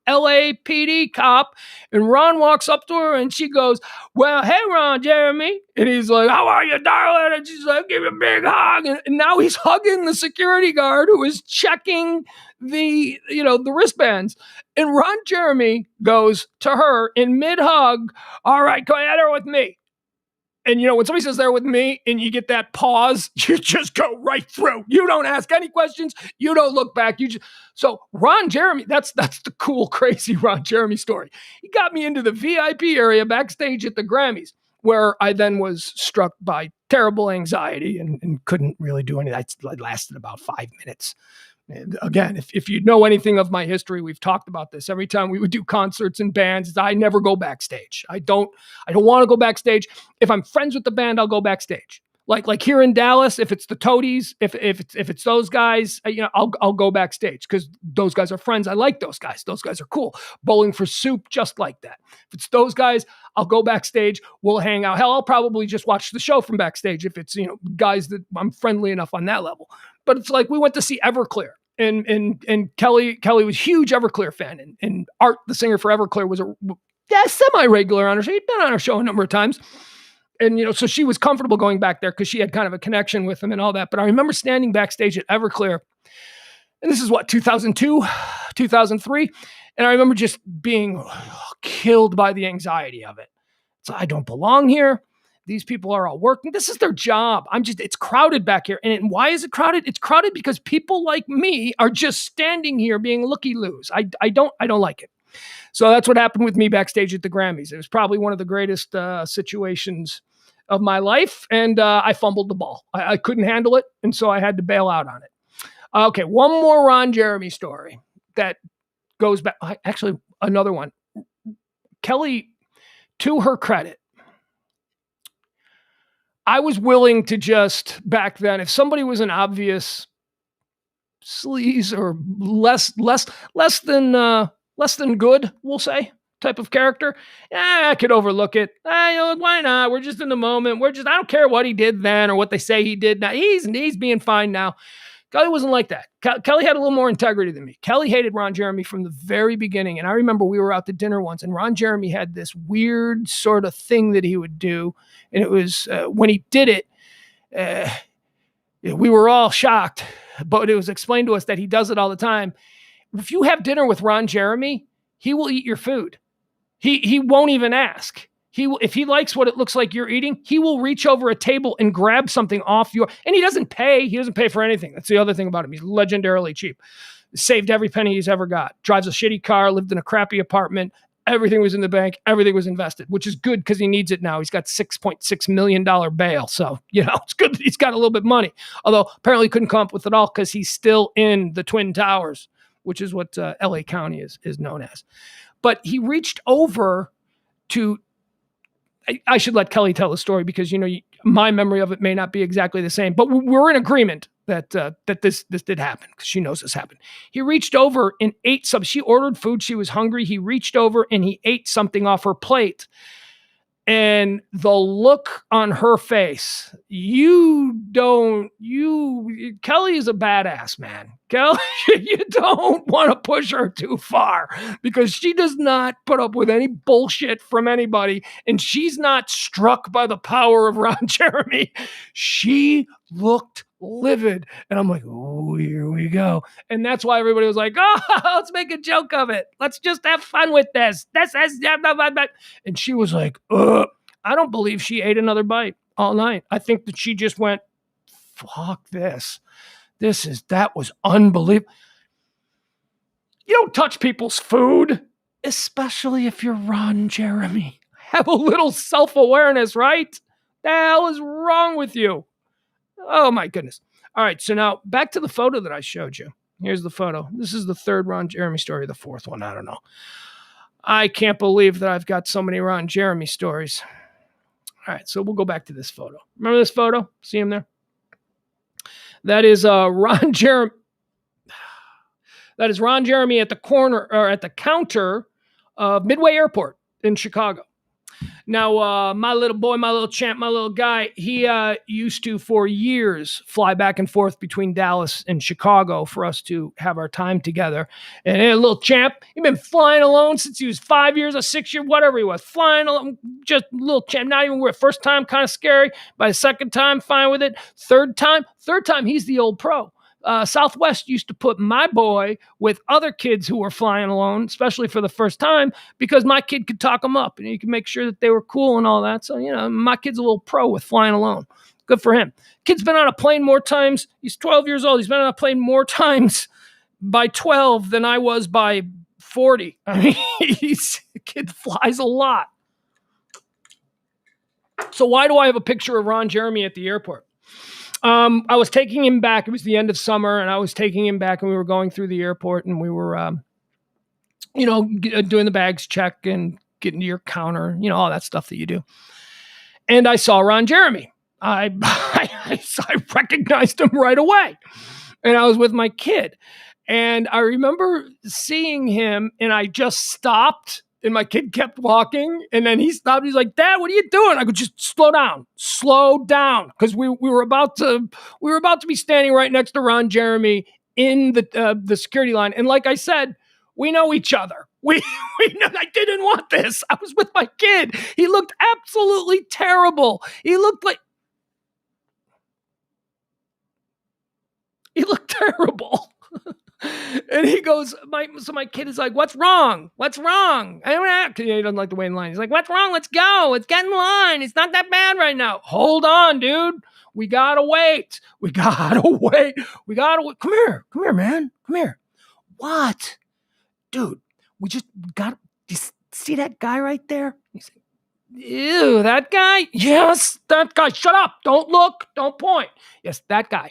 LAPD cop. And Ron walks up to her and she goes, well, hey, Ron Jeremy. And he's like, how are you, darling? And she's like, give me a big hug. And now he's hugging the security guard who is checking the wristbands. And Ron Jeremy goes to her in mid-hug, all right, go ahead with me. And, when somebody says they're with me and you get that pause, you just go right through. You don't ask any questions. You don't look back. So Ron Jeremy, that's the cool, crazy Ron Jeremy story. He got me into the VIP area backstage at the Grammys, where I then was struck by terrible anxiety and couldn't really do anything. That lasted about 5 minutes. And again, if you know anything of my history, we've talked about this. Every time we would do concerts and bands, I never go backstage. I don't want to go backstage. If I'm friends with the band, I'll go backstage. Like here in Dallas, if it's the Toadies, if it's those guys, I'll go backstage because those guys are friends. I like those guys. Those guys are cool. Bowling for Soup, just like that. If it's those guys, I'll go backstage. We'll hang out. Hell, I'll probably just watch the show from backstage if it's guys that I'm friendly enough on that level. But it's like we went to see Everclear. And Kelly was a huge Everclear fan. And Art, the singer for Everclear, was a semi-regular on her show. He'd been on our show a number of times. And, so she was comfortable going back there because she had kind of a connection with him and all that. But I remember standing backstage at Everclear. And this is 2002, 2003. And I remember just being killed by the anxiety of it. So I don't belong here. These people are all working. This is their job. It's crowded back here. And why is it crowded? It's crowded because people like me are just standing here being looky-loos. I don't like it. So that's what happened with me backstage at the Grammys. It was probably one of the greatest situations of my life. And I fumbled the ball. I couldn't handle it. And so I had to bail out on it. Okay. One more Ron Jeremy story that goes back. Actually, another one. Kelly, to her credit, I was willing to just back then, if somebody was an obvious sleaze or less than good, we'll say, type of character, I could overlook it. Why not? We're just in the moment. I don't care what he did then or what they say he did now. He's being fine now. Kelly wasn't like that. Kelly had a little more integrity than me. Kelly hated Ron Jeremy from the very beginning. And I remember we were out to dinner once and Ron Jeremy had this weird sort of thing that he would do. And it was when he did it, We were all shocked, but it was explained to us that he does it all the time. If you have dinner with Ron Jeremy, he will eat your food. He won't even ask. If he likes what it looks like you're eating, he will reach over a table and grab something off and he doesn't pay. He doesn't pay for anything. That's the other thing about him. He's legendarily cheap. Saved every penny he's ever got. Drives a shitty car, lived in a crappy apartment. Everything was in the bank. Everything was invested, which is good because he needs it now. He's got $6.6 million bail. So, it's good that he's got a little bit of money. Although apparently couldn't come up with it all because he's still in the Twin Towers, which is what LA County is known as. But he reached over to, I should let Kelly tell the story because, my memory of it may not be exactly the same, but we're in agreement that this did happen because she knows this happened. He reached over and ate some. She ordered food. She was hungry. He reached over and he ate something off her plate. And the look on her face, Kelly is a badass, man. Kelly, you don't want to push her too far because she does not put up with any bullshit from anybody. And she's not struck by the power of Ron Jeremy. She looked livid. And I'm like, oh, here we go. And that's why everybody was like, oh, let's make a joke of it. Let's just have fun with this. And she was like, ugh. I don't believe she ate another bite all night. I think that she just went, fuck this. That was unbelievable. You don't touch people's food, especially if you're Ron Jeremy. Have a little self-awareness, right? The hell is wrong with you? Oh, my goodness. All right, so now back to the photo that I showed you. Here's the photo. This is the third Ron Jeremy story, the fourth one. I don't know. I can't believe that I've got so many Ron Jeremy stories. All right, so we'll go back to this photo. Remember this photo? See him there? That is Ron Jeremy. That is Ron Jeremy at the corner or at the counter of Midway Airport in Chicago. Now, my little boy, my little champ, my little guy, he used to, for years, fly back and forth between Dallas and Chicago for us to have our time together. And a little champ, he'd been flying alone since he was 5 years or 6 years, whatever he was. Flying alone, just a little champ, not even weird. First time, kind of scary. By the second time, fine with it. Third time, he's the old pro. Southwest used to put my boy with other kids who were flying alone, especially for the first time, because my kid could talk them up and he could make sure that they were cool and all that. So, my kid's a little pro with flying alone. Good for him. Kid's been on a plane more times. He's 12 years old. He's been on a plane more times by 12 than I was by 40. I mean, the kid flies a lot. So why do I have a picture of Ron Jeremy at the airport? I was taking him back. It was the end of summer, and I was taking him back, and we were going through the airport, and we were, doing the bags check and getting to your counter, all that stuff that you do. And I saw Ron Jeremy. I recognized him right away, and I was with my kid, and I remember seeing him, and I just stopped. And my kid kept walking, and then he stopped. He's like, "Dad, what are you doing?" I go, "Just slow down, because we were about to be standing right next to Ron Jeremy in the security line. And like I said, we know each other. We know, I didn't want this. I was with my kid. He looked absolutely terrible. He looked terrible." And he goes, my kid is like, "What's wrong? What's wrong?" He doesn't like the way in line. He's like, "What's wrong? Let's go. Let's get in line. It's not that bad right now." Hold on, dude. We gotta wait. Come here, man. Come here. What? Dude, you see that guy right there? He's like, "Ew, that guy?" "Yes, that guy. Shut up. Don't look. Don't point." "Yes, that guy.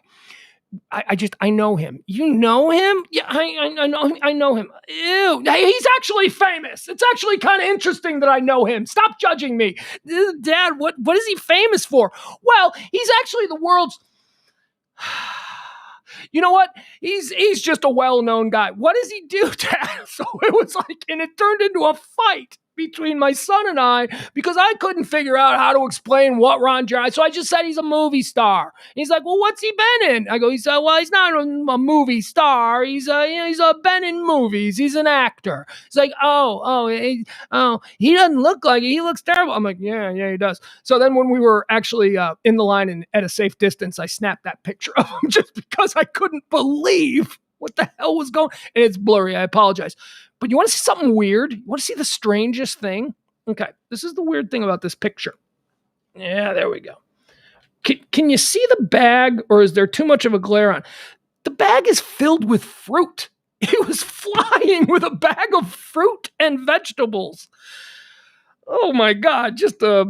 I know him." "You know him?" "Yeah, I know him." "Ew, he's actually famous. It's actually kind of interesting that I know him. Stop judging me." "Dad, what is he famous for?" "Well, he's actually the world's..." "You know what? He's just a well-known guy." "What does he do, Dad?" So it was like, and it turned into a fight between my son and I because I couldn't figure out how to explain what Ron Jeremy. So I just said he's a movie star. He's like, well, what's he been in? I go, he's not a movie star. He's been in movies. He's an actor. He's like, he doesn't look like it. He looks terrible. I'm like, yeah, he does. So then when we were actually in the line and at a safe distance, I snapped that picture of him just because I couldn't believe what the hell was going on. And it's blurry. I apologize. But you want to see something weird? You want to see the strangest thing? Okay, this is the weird thing about this picture. Yeah, there we go. Can you see the bag, or is there too much of a glare on? The bag is filled with fruit. He was flying with a bag of fruit and vegetables. Oh my God, just a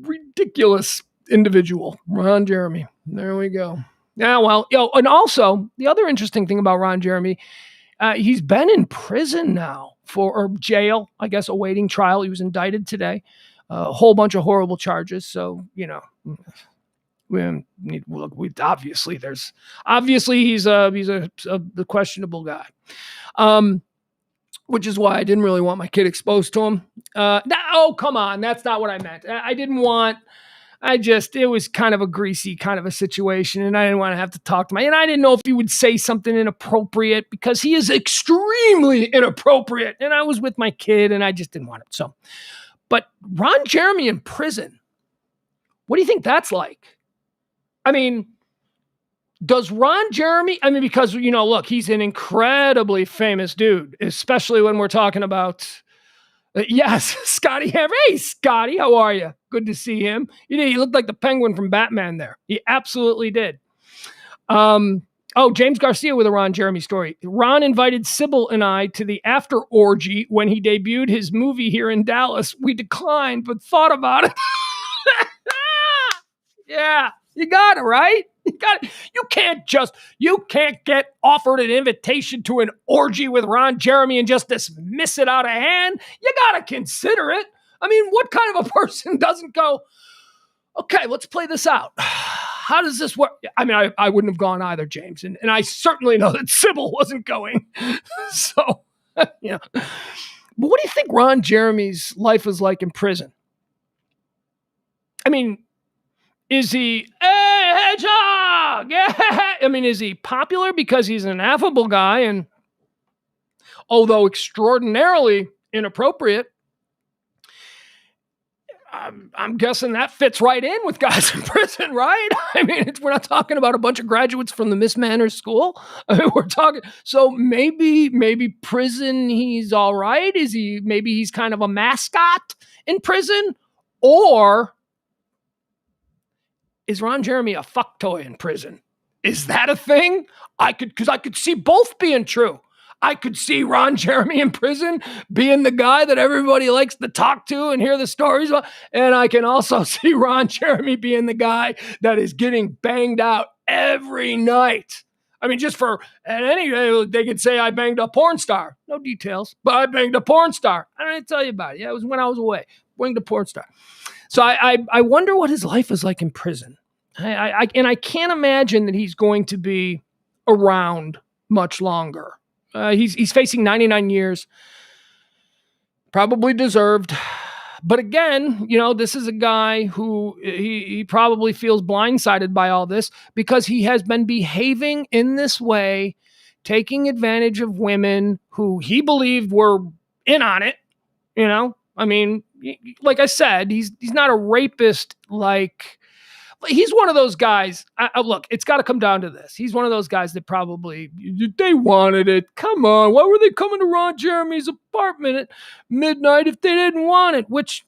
ridiculous individual. Ron Jeremy. There we go. Yeah, well, and also the other interesting thing about Ron Jeremy, he's been in prison now or jail, I guess, awaiting trial. He was indicted today, a whole bunch of horrible charges. So, obviously he's a questionable guy, which is why I didn't really want my kid exposed to him. Come on, that's not what I meant. It was kind of a greasy kind of a situation, and I didn't want to have to talk to and I didn't know if he would say something inappropriate because he is extremely inappropriate, and I was with my kid, and I just didn't want it. So, but Ron Jeremy in prison, what do you think that's like? I mean, does Ron Jeremy, because, look, he's an incredibly famous dude, especially when we're talking about, yes, Scotty Hammer. Hey, Scotty, how are you? Good to see him. He looked like the Penguin from Batman there. He absolutely did. James Garcia with a Ron Jeremy story. Ron invited Sybil and I to the after orgy when he debuted his movie here in Dallas. We declined, but thought about it. Yeah, you got it, right? You got it. You can't get offered an invitation to an orgy with Ron Jeremy and just dismiss it out of hand. You got to consider it. What kind of a person doesn't go, okay, let's play this out. How does this work? I wouldn't have gone either, James. And I certainly know that Sybil wasn't going. So, But what do you think Ron Jeremy's life was like in prison? Is he, hey, hedgehog? Yeah. Is he popular because he's an affable guy and, although extraordinarily inappropriate, I'm guessing that fits right in with guys in prison, right? We're not talking about a bunch of graduates from the Miss Manners School. We're talking, so maybe prison, he's all right. Maybe he's kind of a mascot in prison, or is Ron Jeremy a fuck toy in prison? Is that a thing? I could see both being true. I could see Ron Jeremy in prison being the guy that everybody likes to talk to and hear the stories about. And I can also see Ron Jeremy being the guy that is getting banged out every night. They could say I banged a porn star. No details, but I banged a porn star. I didn't tell you about it. Yeah, it was when I was away. Banged a porn star. So I wonder what his life is like in prison. I can't imagine that he's going to be around much longer. He's facing 99 years, probably deserved. But again, this is a guy who he probably feels blindsided by all this because he has been behaving in this way, taking advantage of women who he believed were in on it. Like I said, he's not a rapist. He's one of those guys. Look, it's got to come down to this. He's one of those guys that probably, they wanted it. Come on. Why were they coming to Ron Jeremy's apartment at midnight if they didn't want it? Which,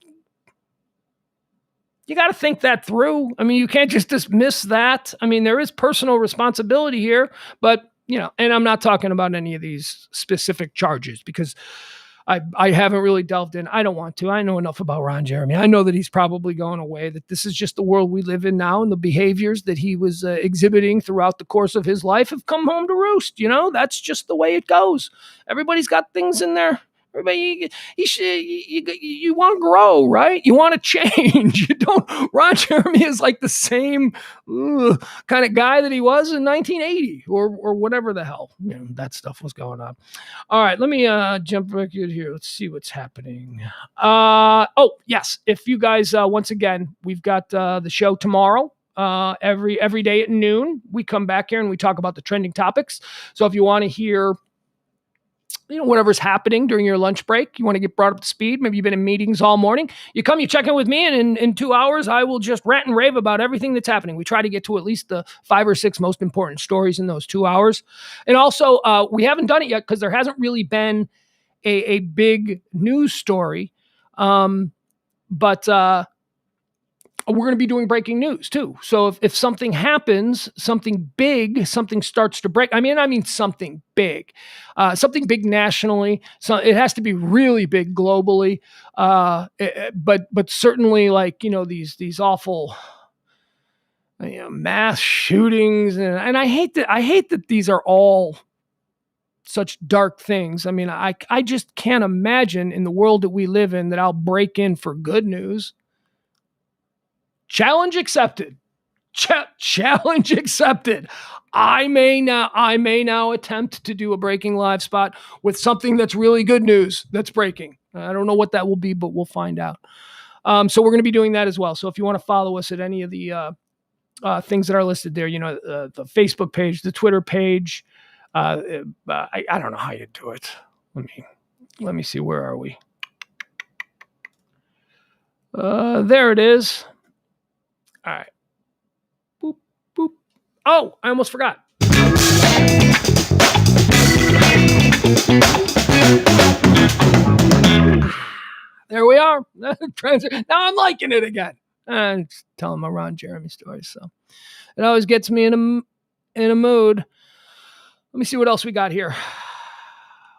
you got to think that through. You can't just dismiss that. There is personal responsibility here, but, and I'm not talking about any of these specific charges because I haven't really delved in. I don't want to. I know enough about Ron Jeremy. I know that he's probably going away, that this is just the world we live in now, and the behaviors that he was exhibiting throughout the course of his life have come home to roost. That's just the way it goes. Everybody's got things in their Everybody, you want to grow, right? You want to change. You don't. Ron Jeremy is like the same kind of guy that he was in 1980 or whatever the hell that stuff was going on. All right, let me jump back in here. Let's see what's happening. Oh yes, if you guys once again, we've got the show tomorrow. Every day at noon, we come back here and we talk about the trending topics. So if you want to hear whatever's happening during your lunch break, you want to get brought up to speed, maybe you've been in meetings all morning, you come, you check in with me, and in 2 hours, I will just rant and rave about everything that's happening. We try to get to at least the 5 or 6 most important stories in those 2 hours. And also, we haven't done it yet because there hasn't really been a big news story. But we're going to be doing breaking news too. So if something happens, something big, something starts to break. I mean something big nationally. So it has to be really big globally. But certainly these awful mass shootings, and I hate that these are all such dark things. I mean, I just can't imagine in the world that we live in that I'll break in for good news. Challenge accepted. Challenge accepted. I may now attempt to do a breaking live spot with something that's really good news that's breaking. I don't know what that will be, but we'll find out. So we're going to be doing that as well. So if you want to follow us at any of the things that are listed there, the Facebook page, the Twitter page. I don't know how you do it. Let me see. Where are we? There it is. All right. Boop, boop. Oh, I almost forgot. There we are. Now I'm liking it again. I'm just telling my Ron Jeremy stories. So it always gets me in a mood. Let me see what else we got here.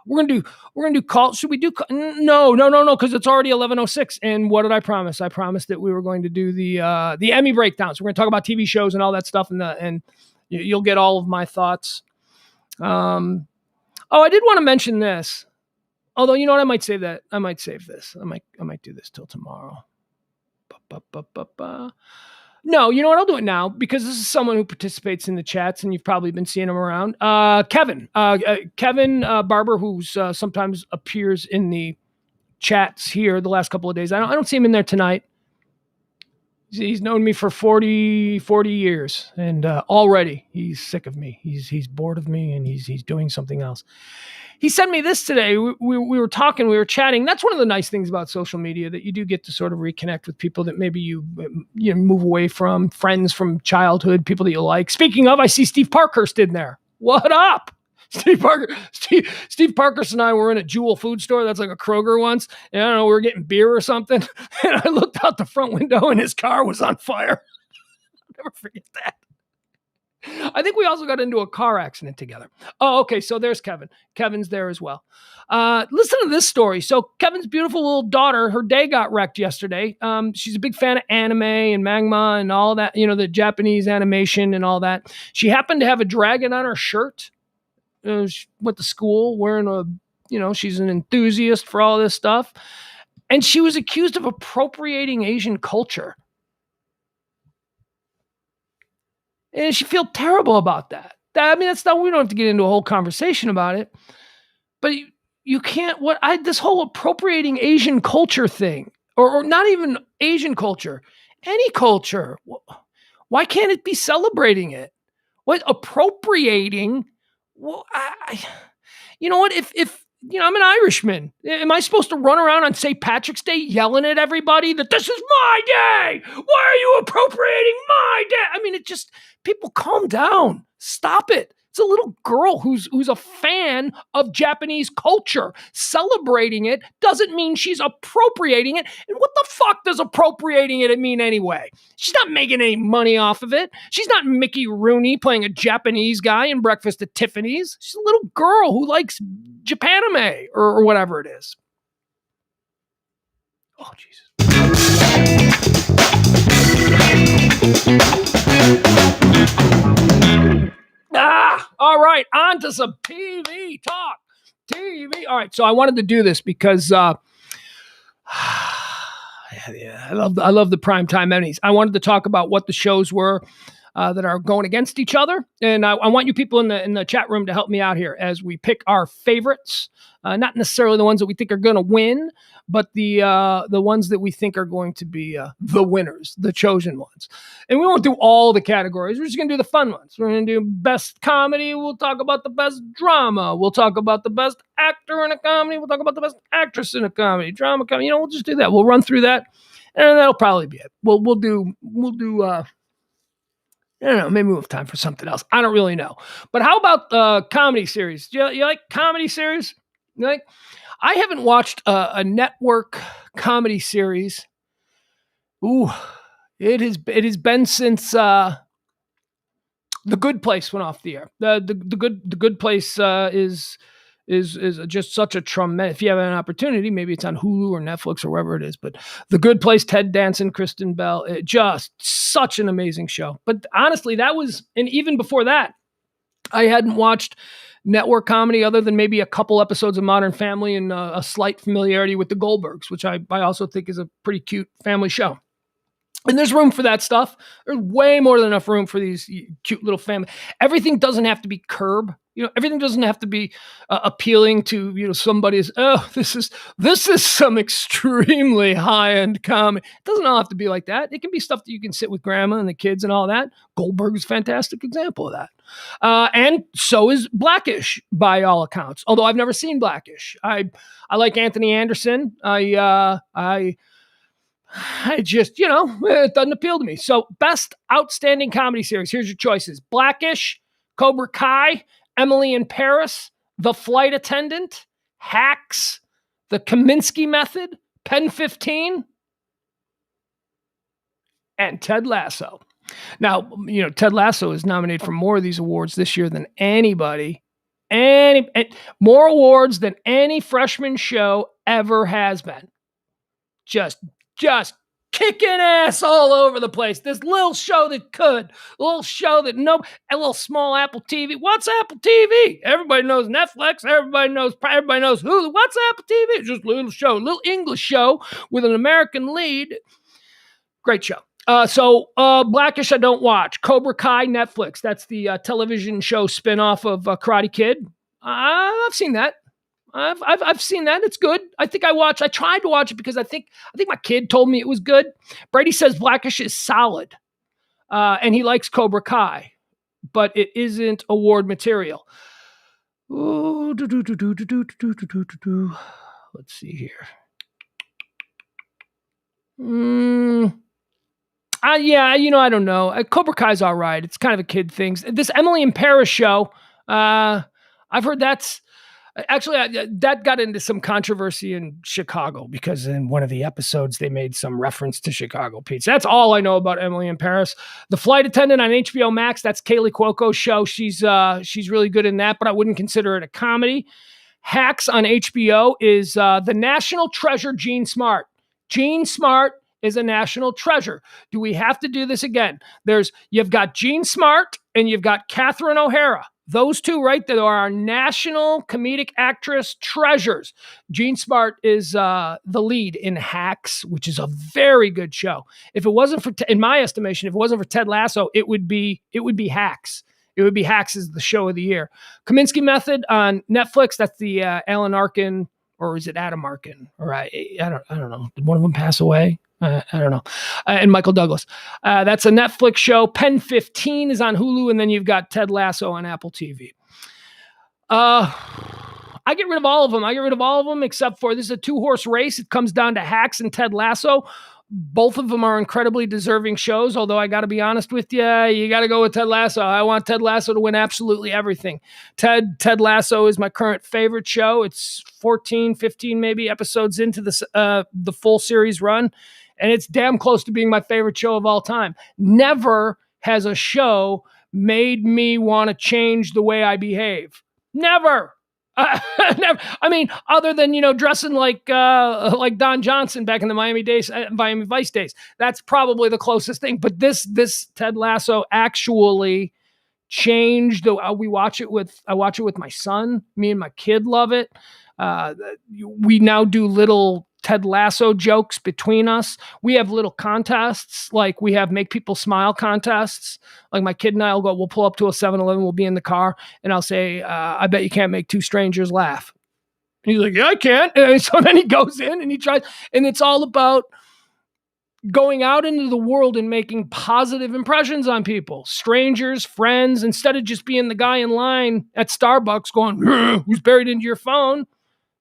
We're gonna do calls. Should we do? No, because it's already 11:06. And what did I promise? I promised that we were going to do the Emmy breakdowns. We're going to talk about TV shows and all that stuff, and you'll get all of my thoughts. I did want to mention this. Although you know what, I might save that. I might save this. I might do this till tomorrow. No, you know what? I'll do it now because this is someone who participates in the chats, and you've probably been seeing him around. Kevin Barber, who sometimes appears in the chats here the last couple of days. I don't see him in there tonight. He's known me for 40 years, and already he's sick of me. He's bored of me, and he's doing something else. He sent me this today. We were talking, we were chatting. That's one of the nice things about social media, that you do get to sort of reconnect with people that maybe you move away from, friends from childhood, people that you like. Speaking of, I see Steve Parkhurst in there. What up? Steve Parkhurst and I were in a Jewel food store. That's like a Kroger once. And I don't know, we were getting beer or something. And I looked out the front window and his car was on fire. I'll never forget that. I think we also got into a car accident together. Oh, okay. So there's Kevin. Kevin's there as well. Listen to this story. So Kevin's beautiful little daughter, her day got wrecked yesterday. She's a big fan of anime and manga and all that, the Japanese animation and all that. She happened to have a dragon on her shirt. She went to school wearing she's an enthusiast for all this stuff. And she was accused of appropriating Asian culture. And she feel terrible about that. That's not, we don't have to get into a whole conversation about it, but you can't, this whole appropriating Asian culture thing, or not even Asian culture, any culture. Why can't it be celebrating it? What appropriating? Well, you know what? If I'm an Irishman, am I supposed to run around on St. Patrick's Day yelling at everybody that this is my day? Why are you appropriating my day? People calm down. Stop it. It's a little girl who's a fan of Japanese culture. Celebrating it doesn't mean she's appropriating it. And what the fuck does appropriating it mean anyway? She's not making any money off of it. She's not Mickey Rooney playing a Japanese guy in Breakfast at Tiffany's. She's a little girl who likes Japanime or whatever it is. Oh, Jesus. All right, on to some TV talk. TV. All right, so I wanted to do this because I love the primetime Emmys. I wanted to talk about what the shows were that are going against each other, and I want you people in the chat room to help me out here as we pick our favorites. Not necessarily the ones that we think are going to win, but the ones that we think are going to be the winners, the chosen ones. And we won't do all the categories. We're just going to do the fun ones. We're going to do best comedy. We'll talk about the best drama. We'll talk about the best actor in a comedy. We'll talk about the best actress in a comedy, drama comedy. We'll just do that. We'll run through that, and that'll probably be it. We'll do. I don't know, maybe we'll have time for something else. I don't really know. But how about comedy series? You like comedy series? I haven't watched a network comedy series. Ooh, it has been since The Good Place went off the air. The Good Place is just such a tremendous. If you have an opportunity, maybe it's on Hulu or Netflix or wherever it is. But The Good Place, Ted Danson, Kristen Bell, just such an amazing show. But honestly, that was, and even before that, I hadn't watched network comedy other than maybe a couple episodes of Modern Family and a slight familiarity with the Goldbergs, which I also think is a pretty cute family show. And there's room for that stuff. There's way more than enough room for these cute little family. Everything doesn't have to be Curb. Everything doesn't have to be appealing to, somebody's, this is some extremely high-end comedy. It doesn't all have to be like that. It can be stuff that you can sit with grandma and the kids and all that. Goldberg is a fantastic example of that. And so is Blackish, by all accounts. Although I've never seen Blackish. I like Anthony Anderson. I just, it doesn't appeal to me. So best outstanding comedy series. Here's your choices. Blackish, Cobra Kai, Emily in Paris, The Flight Attendant, Hacks, The Kaminsky Method, Pen 15, and Ted Lasso. Now, Ted Lasso is nominated for more of these awards this year than anybody. More awards than any freshman show ever has been. Just kicking ass all over the place. This little show that could, a little show that a little small Apple TV. What's Apple TV? Everybody knows Netflix. Everybody knows Hulu. What's Apple TV? It's just a little show, a little English show with an American lead. Great show. So Blackish, I don't watch. Cobra Kai, Netflix. That's the television show spinoff of Karate Kid. I've seen that. I've seen that. It's good. I tried to watch it because I think my kid told me it was good. Brady says Blackish is solid. And he likes Cobra Kai, but it isn't award material. Ooh, let's see here. I don't know. Cobra Kai's all right. It's kind of a kid thing. This Emily in Paris show, I've heard that's actually that got into some controversy in Chicago because in one of the episodes they made some reference to Chicago pizza. That's all I know about Emily in Paris. The Flight Attendant on HBO Max. That's Kaylee Cuoco's show. She's really good in that, but I wouldn't consider it a comedy. Hacks on HBO is the national treasure Gene Smart. Gene Smart is a national treasure. Do we have to do this again? You've got Gene Smart and you've got Catherine O'Hara. Those two right there are our national comedic actress treasures. Gene Smart is the lead in Hacks, which is a very good show. If it wasn't for, in my estimation, if it wasn't for Ted Lasso, it would be Hacks. It would be Hacks as the show of the year. Kaminsky Method on Netflix. That's the Alan Arkin, or is it Adam Arkin? Or I don't know. Did one of them pass away? I don't know. And Michael Douglas. That's a Netflix show. Pen 15 is on Hulu, and then you've got Ted Lasso on Apple TV. I get rid of all of them. Except for this is a 2-horse race. It comes down to Hacks and Ted Lasso. Both of them are incredibly deserving shows, although I got to be honest with you, you got to go with Ted Lasso. I want Ted Lasso to win absolutely everything. Ted Lasso is my current favorite show. It's 14, 15 maybe episodes into the full series run, and it's damn close to being my favorite show of all time. Never has a show made me want to change the way I behave. Never. I mean, other than, dressing like Don Johnson back in the Miami Vice days. That's probably the closest thing. But this Ted Lasso actually changed. I watch it with my son. Me and my kid love it. We now do little Ted Lasso jokes between us. We have little contests, like we have make people smile contests. Like my kid and I we'll pull up to a 7-Eleven, we'll be in the car, and I'll say, I bet you can't make two strangers laugh. And he's like, yeah, I can. And so then he goes in and he tries, and it's all about going out into the world and making positive impressions on people, strangers, friends, instead of just being the guy in line at Starbucks going, who's buried into your phone.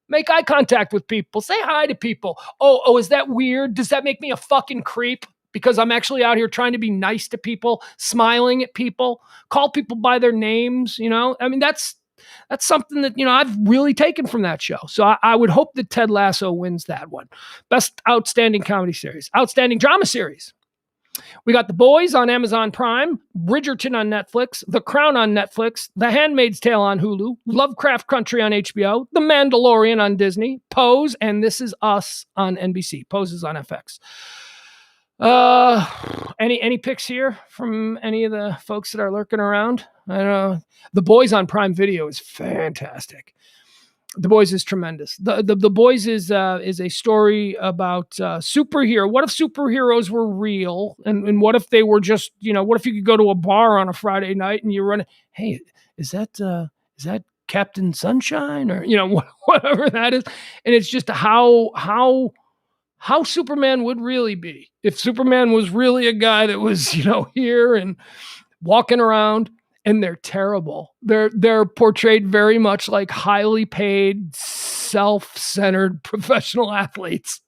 Make eye contact with people. Say hi to people. Oh, is that weird? Does that make me a fucking creep? Because I'm actually out here trying to be nice to people, smiling at people, call people by their names, I mean, that's something that, I've really taken from that show. So I would hope that Ted Lasso wins that one. Best outstanding comedy series. Outstanding drama series. We got The Boys on Amazon Prime, Bridgerton on Netflix, The Crown on Netflix, The Handmaid's Tale on Hulu, Lovecraft Country on HBO, The Mandalorian on Disney, Pose, and This Is Us on NBC. Pose is on FX. Any picks here from any of the folks that are lurking around? I don't know. The Boys on Prime Video is fantastic. The Boys is tremendous. The Boys is a story about superhero. What if superheroes were real, and what if they were just, what if you could go to a bar on a Friday night and you run, hey, is that Captain Sunshine, or whatever that is, and it's just how Superman would really be if Superman was really a guy that was here and walking around. And they're terrible. They're portrayed very much like highly paid, self-centered professional athletes.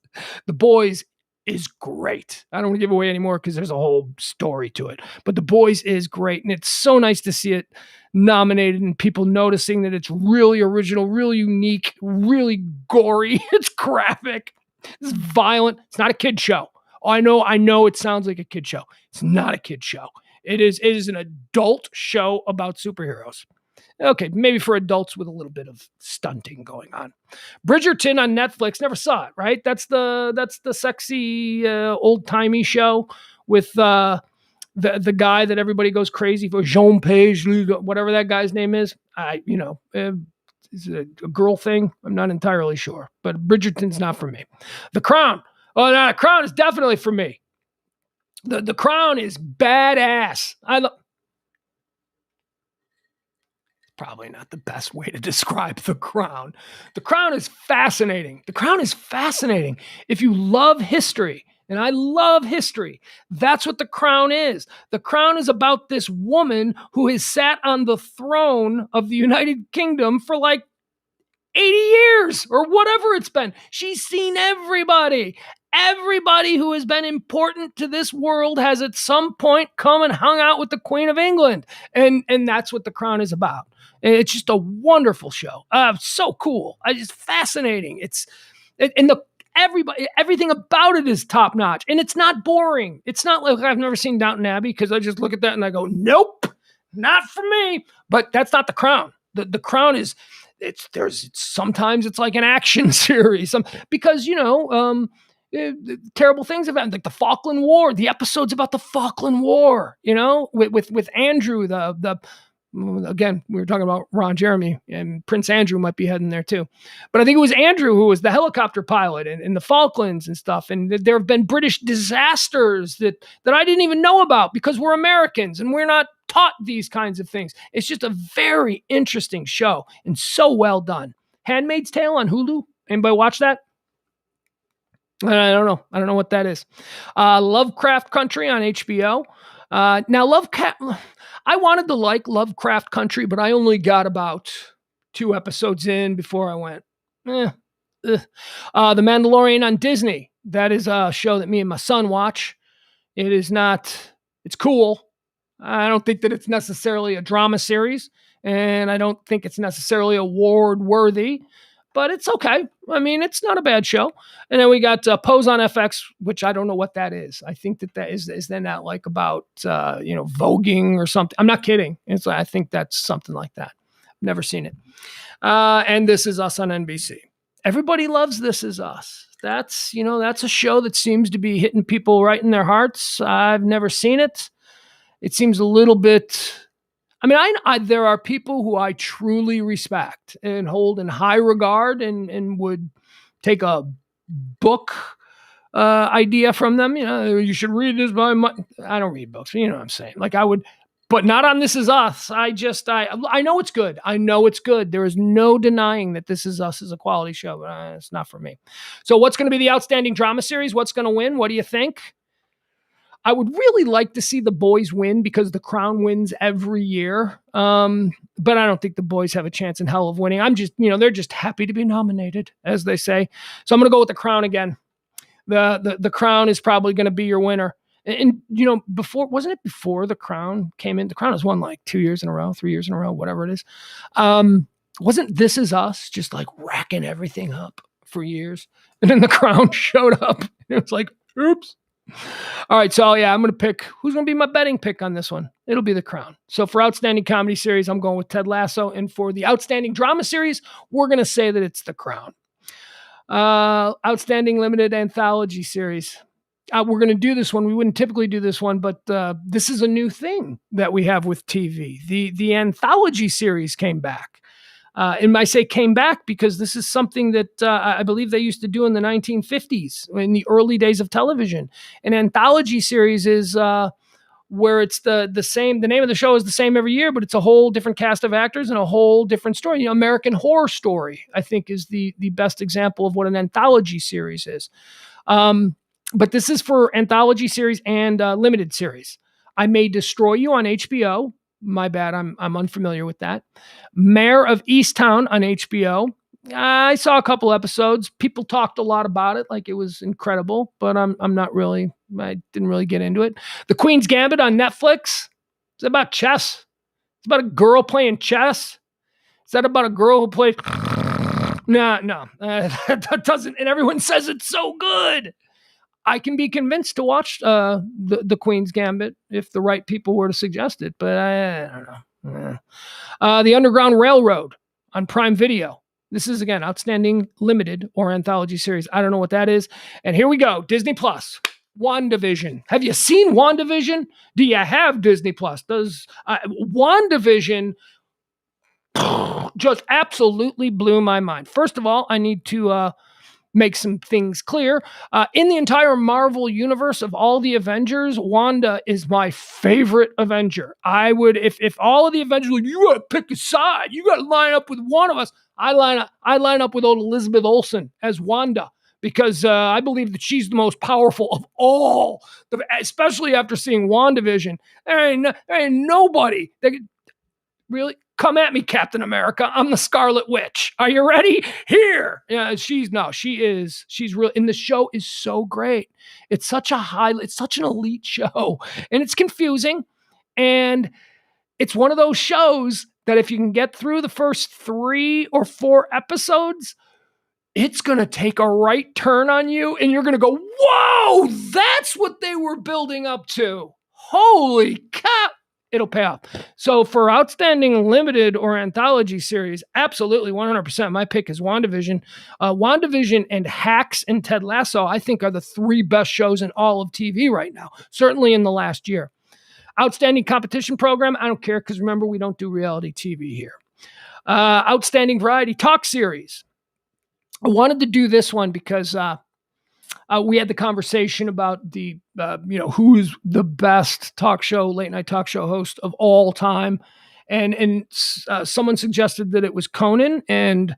The Boys is great. I don't want to give away anymore because there's a whole story to it. But The Boys is great. And it's so nice to see it nominated and people noticing that it's really original, really unique, really gory. It's graphic. It's violent. It's not a kid show. Oh, I know it sounds like a kid show. It's not a kid show. It is an adult show about superheroes. Okay, maybe for adults with a little bit of stunting going on. Bridgerton on Netflix. Never saw it, right? That's the sexy old-timey show with the guy that everybody goes crazy for, Jean Page, whatever that guy's name is. Is it a girl thing? I'm not entirely sure. But Bridgerton's not for me. The Crown. Oh, no, The Crown is definitely for me. The Crown is badass. Probably not the best way to describe The Crown. The Crown is fascinating. The Crown is fascinating. If you love history, and I love history, that's what The Crown is. The Crown is about this woman who has sat on the throne of the United Kingdom for like 80 years or whatever it's been. She's seen everybody. Everybody who has been important to this world has at some point come and hung out with the Queen of England. And that's what The Crown is about. It's just a wonderful show. So cool. It's fascinating. Everything about it is top notch, and it's not boring. It's not like I've never seen Downton Abbey because I just look at that and I go, nope, not for me. But that's not The Crown. The Crown is, sometimes it's like an action series, because terrible things have happened, like the Falkland War. The episodes about the Falkland War, with Andrew, again, we were talking about Ron Jeremy, and Prince Andrew might be heading there too. But I think it was Andrew who was the helicopter pilot in the Falklands and stuff. And there have been British disasters that I didn't even know about because we're Americans and we're not taught these kinds of things. It's just a very interesting show and so well done. Handmaid's Tale on Hulu. Anybody watch that? I don't know. I don't know what that is. Lovecraft Country on HBO. Now, I wanted to like Lovecraft Country, but I only got about 2 episodes in before I went, The Mandalorian on Disney. That is a show that me and my son watch. It's cool. I don't think that it's necessarily a drama series, and I don't think it's necessarily award worthy, but it's okay. I mean, it's not a bad show. And then we got Pose on FX, which I don't know what that is. I think that is then that like about, voguing or something. I'm not kidding. I think that's something like that. Never seen it. And This Is Us on NBC. Everybody loves This Is Us. That's a show that seems to be hitting people right in their hearts. I've never seen it. It seems a little bit, I mean, there are people who I truly respect and hold in high regard, and would take a book idea from them. You should read this by I don't read books. You know what I'm saying? Like, I would, but not on This Is Us. I know it's good. I know it's good. There is no denying that This Is Us is a quality show, but it's not for me. So what's going to be the outstanding drama series? What's going to win? What do you think? I would really like to see The Boys win, because The Crown wins every year. But I don't think The Boys have a chance in hell of winning. They're just happy to be nominated, as they say. So I'm going to go with The Crown again. The Crown is probably going to be your winner. And wasn't it before The Crown came in? The Crown has won like 2 years in a row, 3 years in a row, whatever it is. Wasn't This Is Us just like racking everything up for years? And then The Crown showed up. And it was like, oops. All right, so yeah, I'm going to pick who's going to be my betting pick on this one. It'll be The Crown. So for outstanding comedy series, I'm going with Ted Lasso. And for the outstanding drama series, we're going to say that it's The Crown. Outstanding limited anthology series. We're going to do this one. We wouldn't typically do this one, but this is a new thing that we have with TV. The anthology series came back. And I say came back because this is something that I believe they used to do in the 1950s, in the early days of television. An anthology series is where it's the same. The name of the show is the same every year, but it's a whole different cast of actors and a whole different story. American Horror Story, I think, is the best example of what an anthology series is. But this is for anthology series and limited series. I May Destroy You on HBO. My bad, I'm unfamiliar with that. Mayor of Easttown on HBO. I saw a couple episodes. People talked a lot about it, like it was incredible, but I didn't really get into it. The Queen's Gambit on Netflix. It's about chess. It's about a girl playing chess. Is that about a girl who plays? No, that doesn't. And everyone says it's so good. I can be convinced to watch the Queen's Gambit if the right people were to suggest it, but I don't know. The Underground Railroad on Prime Video. This is, again, outstanding limited or anthology series. I don't know what that is. And here we go. Disney Plus. WandaVision. Have you seen WandaVision? Do you have Disney Plus? Does WandaVision just absolutely blew my mind. First of all, I need to make some things clear. In the entire Marvel universe of all the Avengers, Wanda is my favorite Avenger. I would, if all of the Avengers were like, you gotta pick a side, you gotta line up with one of us, I line up with old Elizabeth Olsen as Wanda, because I believe that she's the most powerful of all, especially after seeing WandaVision. There ain't nobody that could really come at me, Captain America. I'm the Scarlet Witch. Are you ready? Here. Yeah, she's real. And the show is so great. It's such an elite show, and it's confusing. And it's one of those shows that if you can get through the first 3 or 4 episodes, it's going to take a right turn on you, and you're going to go, whoa, that's what they were building up to. Holy cow. It'll pay off. So for outstanding limited or anthology series, absolutely 100%. My pick is WandaVision. WandaVision and Hacks and Ted Lasso, I think, are the 3 best shows in all of TV right now, certainly in the last year. Outstanding competition program, I don't care, because remember, we don't do reality TV here. Outstanding variety talk series. I wanted to do this one because we had the conversation about the, who is the best late night talk show host of all time. And someone suggested that it was Conan, and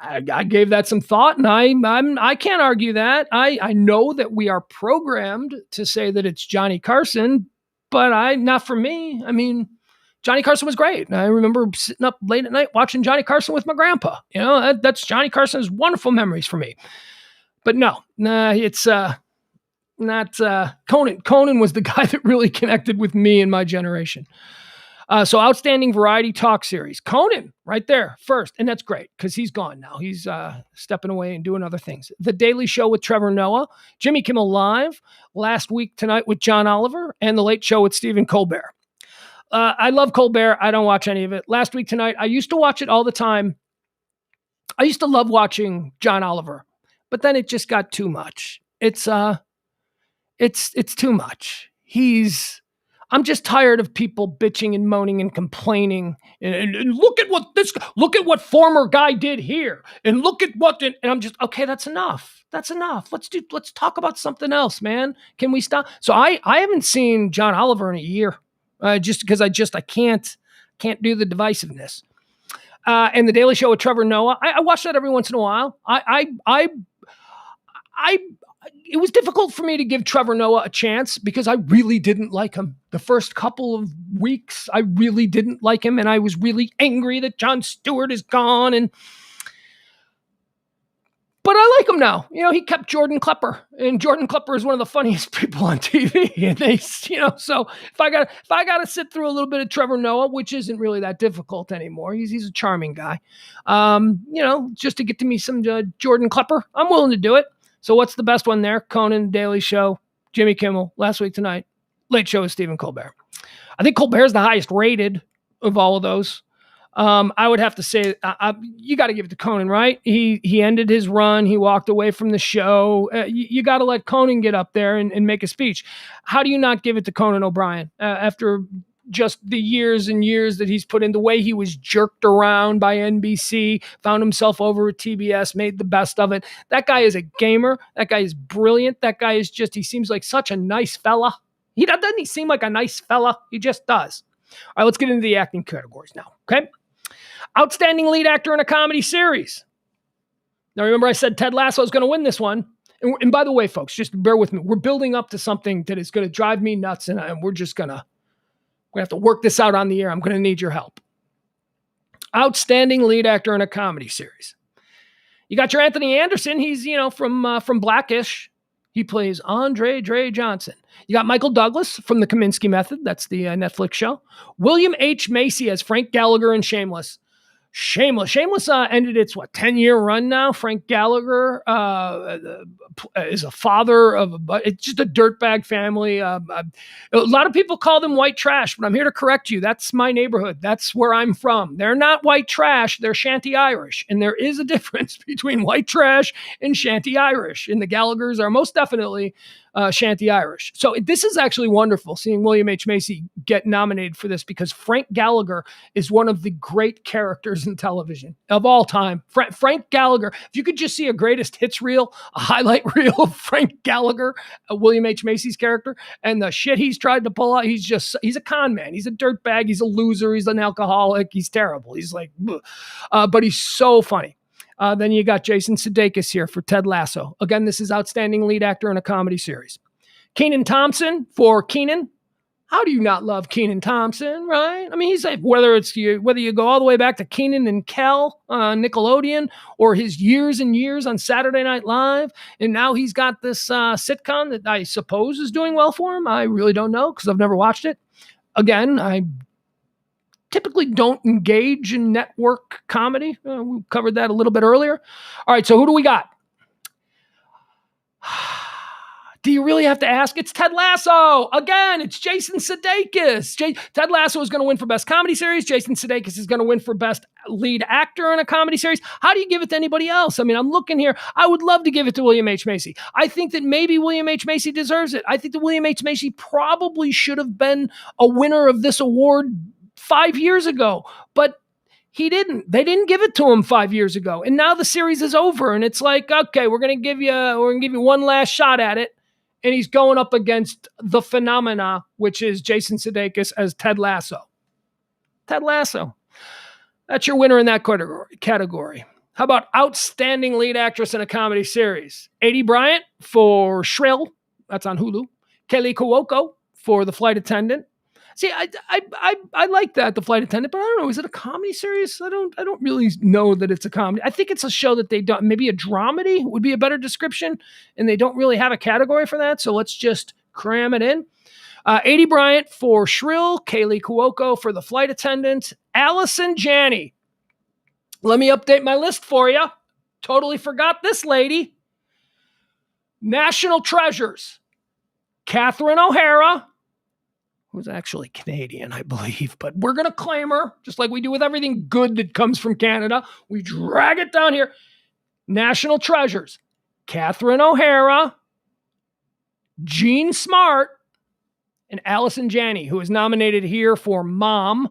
I gave that some thought, and I can't argue that. I know that we are programmed to say that it's Johnny Carson, but not for me. I mean, Johnny Carson was great. I remember sitting up late at night watching Johnny Carson with my grandpa. That's Johnny Carson's wonderful memories for me. But no, it's not Conan. Conan was the guy that really connected with me and my generation. So outstanding variety talk series. Conan, right there, first. And that's great, because he's gone now. He's stepping away and doing other things. The Daily Show with Trevor Noah, Jimmy Kimmel Live, Last Week Tonight with John Oliver, and The Late Show with Stephen Colbert. I love Colbert. I don't watch any of it. Last Week Tonight, I used to watch it all the time. I used to love watching John Oliver, but then it just got too much. It's too much. I'm just tired of people bitching and moaning and complaining. And look at what former guy did here. And look at and I'm just, okay, that's enough. That's enough. Let's talk about something else, man. Can we stop? So I haven't seen John Oliver in a year, just because I can't do the divisiveness. And the Daily Show with Trevor Noah, I watch that every once in a while. It was difficult for me to give Trevor Noah a chance because I really didn't like him. The first couple of weeks, I really didn't like him, and I was really angry that Jon Stewart is gone. But I like him now. He kept Jordan Klepper, and Jordan Klepper is one of the funniest people on TV. And so if I got to sit through a little bit of Trevor Noah, which isn't really that difficult anymore, he's a charming guy. Just to get to me some Jordan Klepper, I'm willing to do it. So what's the best one there? Conan, Daily Show, Jimmy Kimmel, Last Week Tonight, Late Show with Stephen Colbert. I think Colbert's the highest rated of all of those. I would have to say you got to give it to Conan, right? He ended his run. He walked away from the show. You got to let Conan get up there and make a speech. How do you not give it to Conan O'Brien after just the years and years that he's put in, the way he was jerked around by NBC, found himself over at TBS, made the best of it. That guy is a gamer. That guy is brilliant. That guy is he seems like such a nice fella. Doesn't he seem like a nice fella? He just does. All right, let's get into the acting categories now, okay? Outstanding lead actor in a comedy series. Now, remember I said Ted Lasso is going to win this one. And by the way, folks, just bear with me. We're building up to something that is going to drive me nuts, and we're just going to have to work this out on the air. I'm going to need your help. Outstanding lead actor in a comedy series. You got your Anthony Anderson. He's, from Blackish. He plays Andre Dre Johnson. You got Michael Douglas from The Kaminsky Method. That's the Netflix show. William H. Macy as Frank Gallagher in Shameless. Shameless ended its 10-year run now. Frank Gallagher is a father of it's just a dirtbag family. A lot of people call them white trash, but I'm here to correct you. That's my neighborhood. That's where I'm from. They're not white trash. They're Shanty Irish, and there is a difference between white trash and Shanty Irish. And the Gallaghers are most definitely Shanty Irish. So this is actually wonderful seeing William H. Macy get nominated for this, because Frank Gallagher is one of the great characters in television of all time. Frank Gallagher, if you could just see a greatest hits reel, a highlight reel of Frank Gallagher, William H. Macy's character, and the shit he's tried to pull out, he's a con man. He's a dirtbag. He's a loser. He's an alcoholic. He's terrible. He's like, but he's so funny. Then you got Jason Sudeikis here for Ted Lasso. Again, this is outstanding lead actor in a comedy series. Kenan Thompson for Kenan. How do you not love Kenan Thompson, right? I mean, he's like, whether you go all the way back to Kenan and Kel on Nickelodeon, or his years and years on Saturday Night Live, and now he's got this sitcom that I suppose is doing well for him. I really don't know because I've never watched it. Again, I typically don't engage in network comedy. We covered that a little bit earlier. All right, so who do we got? Do you really have to ask? It's Ted Lasso. Again, it's Jason Sudeikis. Ted Lasso is going to win for Best Comedy Series. Jason Sudeikis is going to win for Best Lead Actor in a Comedy Series. How do you give it to anybody else? I mean, I'm looking here. I would love to give it to William H. Macy. I think that maybe William H. Macy deserves it. I think that William H. Macy probably should have been a winner of this award 5 years ago, but he didn't. They didn't give it to him 5 years ago. And now the series is over, and it's like, okay, we're going to give you one last shot at it. And he's going up against the phenomena, which is Jason Sudeikis as Ted Lasso. Ted Lasso. That's your winner in that category. How about outstanding lead actress in a comedy series? Adie Bryant for Shrill. That's on Hulu. Kelly Cuoco for The Flight Attendant. See, I like that, The Flight Attendant, but I don't know. Is it a comedy series? I don't really know that it's a comedy. I think it's a show that they don't. Maybe a dramedy would be a better description, and they don't really have a category for that. So let's just cram it in. Adie Bryant for Shrill, Kaylee Cuoco for The Flight Attendant, Allison Janney. Let me update my list for you. Totally forgot this lady. National Treasures, Catherine O'Hara, who's actually Canadian, I believe, but we're going to claim her, just like we do with everything good that comes from Canada. We drag it down here. National Treasures, Catherine O'Hara, Jean Smart, and Allison Janney, who is nominated here for Mom.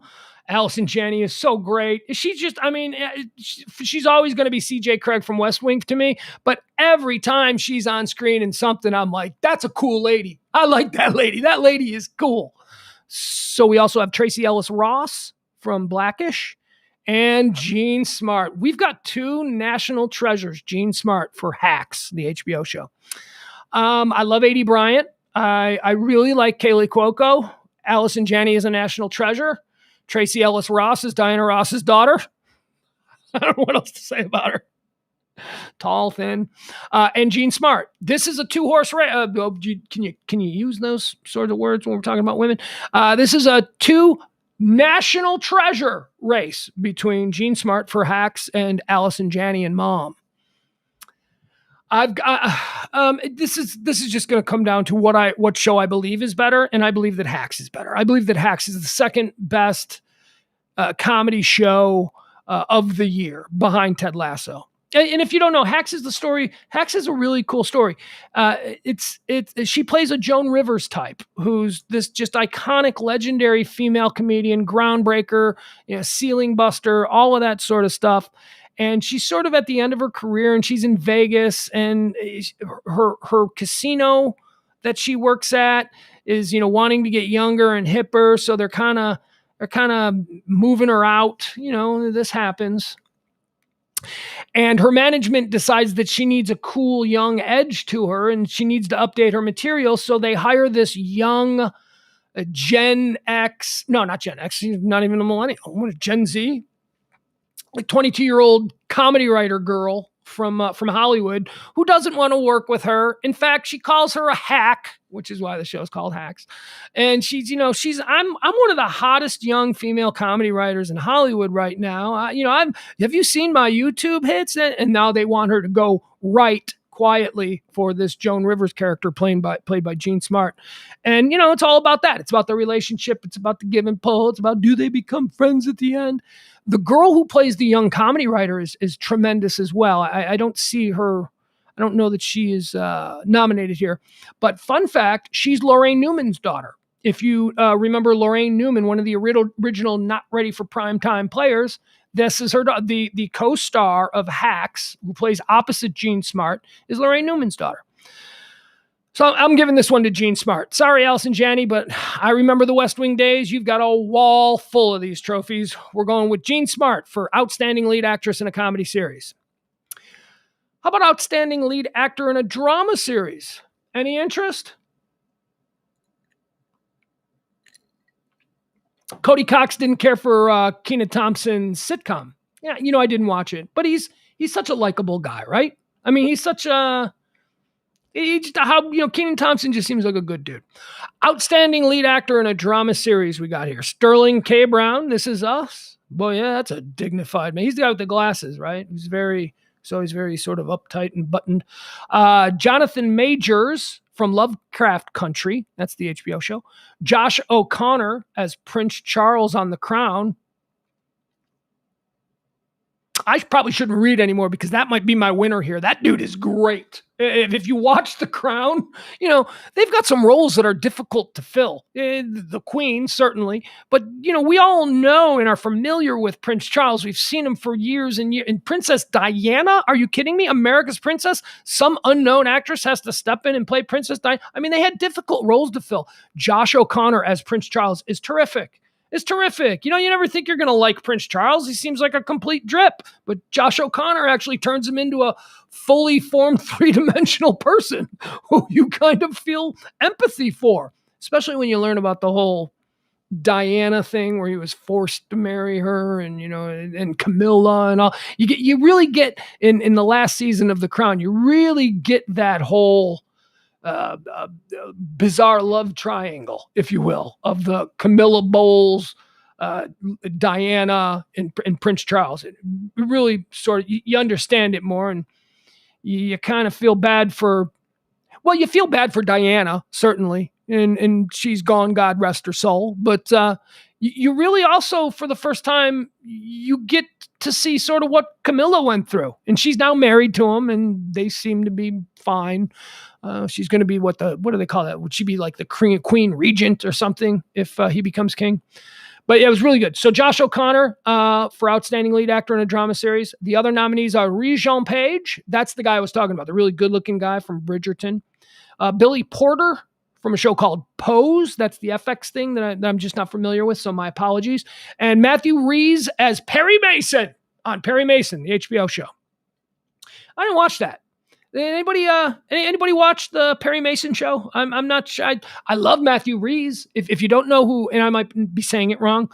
Allison Janney is so great. She's just, I mean, she's always going to be CJ Craig from West Wing to me, but every time she's on screen in something, I'm like, that's a cool lady. I like that lady. That lady is cool. So we also have Tracy Ellis Ross from Blackish and Jean Smart. We've got two national treasures, Jean Smart for Hacks, the HBO show. I love A.D. Bryant. I really like Kaylee Cuoco. Allison Janney is a national treasure. Tracy Ellis Ross is Diana Ross's daughter. I don't know what else to say about her. Tall, thin, and Jean Smart. This is a two-horse race. Can you use those sort of words when we're talking about women? This is a two national treasure race between Jean Smart for Hacks and Allison Janney and Mom. I've got this is just going to come down to what show I believe is better, and I believe that Hacks is better. I believe that Hacks is the second best comedy show of the year behind Ted Lasso. And if you don't know, Hacks is the story. Hacks is a really cool story. She plays a Joan Rivers type, who's this just iconic, legendary female comedian, groundbreaker, ceiling buster, all of that sort of stuff. And she's sort of at the end of her career, and she's in Vegas, and her casino that she works at is, wanting to get younger and hipper. So they're kind of moving her out. This happens. And her management decides that she needs a cool young edge to her, and she needs to update her material. So they hire this young Gen X, no, not Gen X, she's not even a millennial. What, Gen Z? Like 22-year-old comedy writer girl from Hollywood who doesn't want to work with her. In fact, she calls her a hack, which is why the show's called Hacks. And I'm one of the hottest young female comedy writers in Hollywood right now. Have you seen my YouTube hits? And now they want her to go write quietly for this Joan Rivers character played by Jean Smart. And, it's all about that. It's about the relationship. It's about the give and pull. It's about, do they become friends at the end? The girl who plays the young comedy writer is tremendous as well. I don't see her. I don't know that she is nominated here. But fun fact, she's Lorraine Newman's daughter. If you remember Lorraine Newman, one of the original Not Ready for Primetime players, this is her, the co-star of Hacks, who plays opposite Jean Smart, is Lorraine Newman's daughter. So I'm giving this one to Jean Smart. Sorry, Allison Janney, but I remember the West Wing days. You've got a wall full of these trophies. We're going with Jean Smart for Outstanding Lead Actress in a Comedy Series. How about Outstanding Lead Actor in a Drama Series? Any interest? Cody Cox didn't care for Kenan Thompson's sitcom. Yeah, I didn't watch it, but he's such a likable guy, right? I mean, he's such a... Kenan Thompson just seems like a good dude. Outstanding Lead Actor in a Drama Series we got here. Sterling K. Brown, This Is Us. Boy, yeah, that's a dignified man. He's the guy with the glasses, right? He's very sort of uptight and buttoned. Jonathan Majors from Lovecraft Country. That's the HBO show. Josh O'Connor as Prince Charles on The Crown. I probably shouldn't read anymore because that might be my winner here. That dude is great. If you watch The Crown, they've got some roles that are difficult to fill. The Queen, certainly. But, we all know and are familiar with Prince Charles. We've seen him for years and years. And Princess Diana, are you kidding me? America's Princess? Some unknown actress has to step in and play Princess Diana. I mean, they had difficult roles to fill. Josh O'Connor as Prince Charles is terrific. It's terrific. You never think you're going to like Prince Charles. He seems like a complete drip. But Josh O'Connor actually turns him into a fully formed three-dimensional person who you kind of feel empathy for, especially when you learn about the whole Diana thing where he was forced to marry her and, and Camilla and all. You really get, in the last season of The Crown, you really get that whole bizarre love triangle, if you will, of the Camilla Bowles, Diana, and Prince Charles. It really sort of, you understand it more, and you kind of feel bad for, you feel bad for Diana, certainly, and she's gone, God rest her soul, but you really also, for the first time, you get to see sort of what Camilla went through. And she's now married to him, and they seem to be fine. She's going to be what do they call that? Would she be like the queen regent or something if he becomes king? But yeah, it was really good. So Josh O'Connor for Outstanding Lead Actor in a Drama Series. The other nominees are Regent Page. That's the guy I was talking about, the really good-looking guy from Bridgerton. Billy Porter from a show called Pose. That's the FX thing that I'm just not familiar with, so my apologies. And Matthew Rhys as Perry Mason on Perry Mason, the HBO show. I didn't watch that. Anybody watch the Perry Mason show? I'm not sure. I love Matthew Rhys. If you don't know who, and I might be saying it wrong,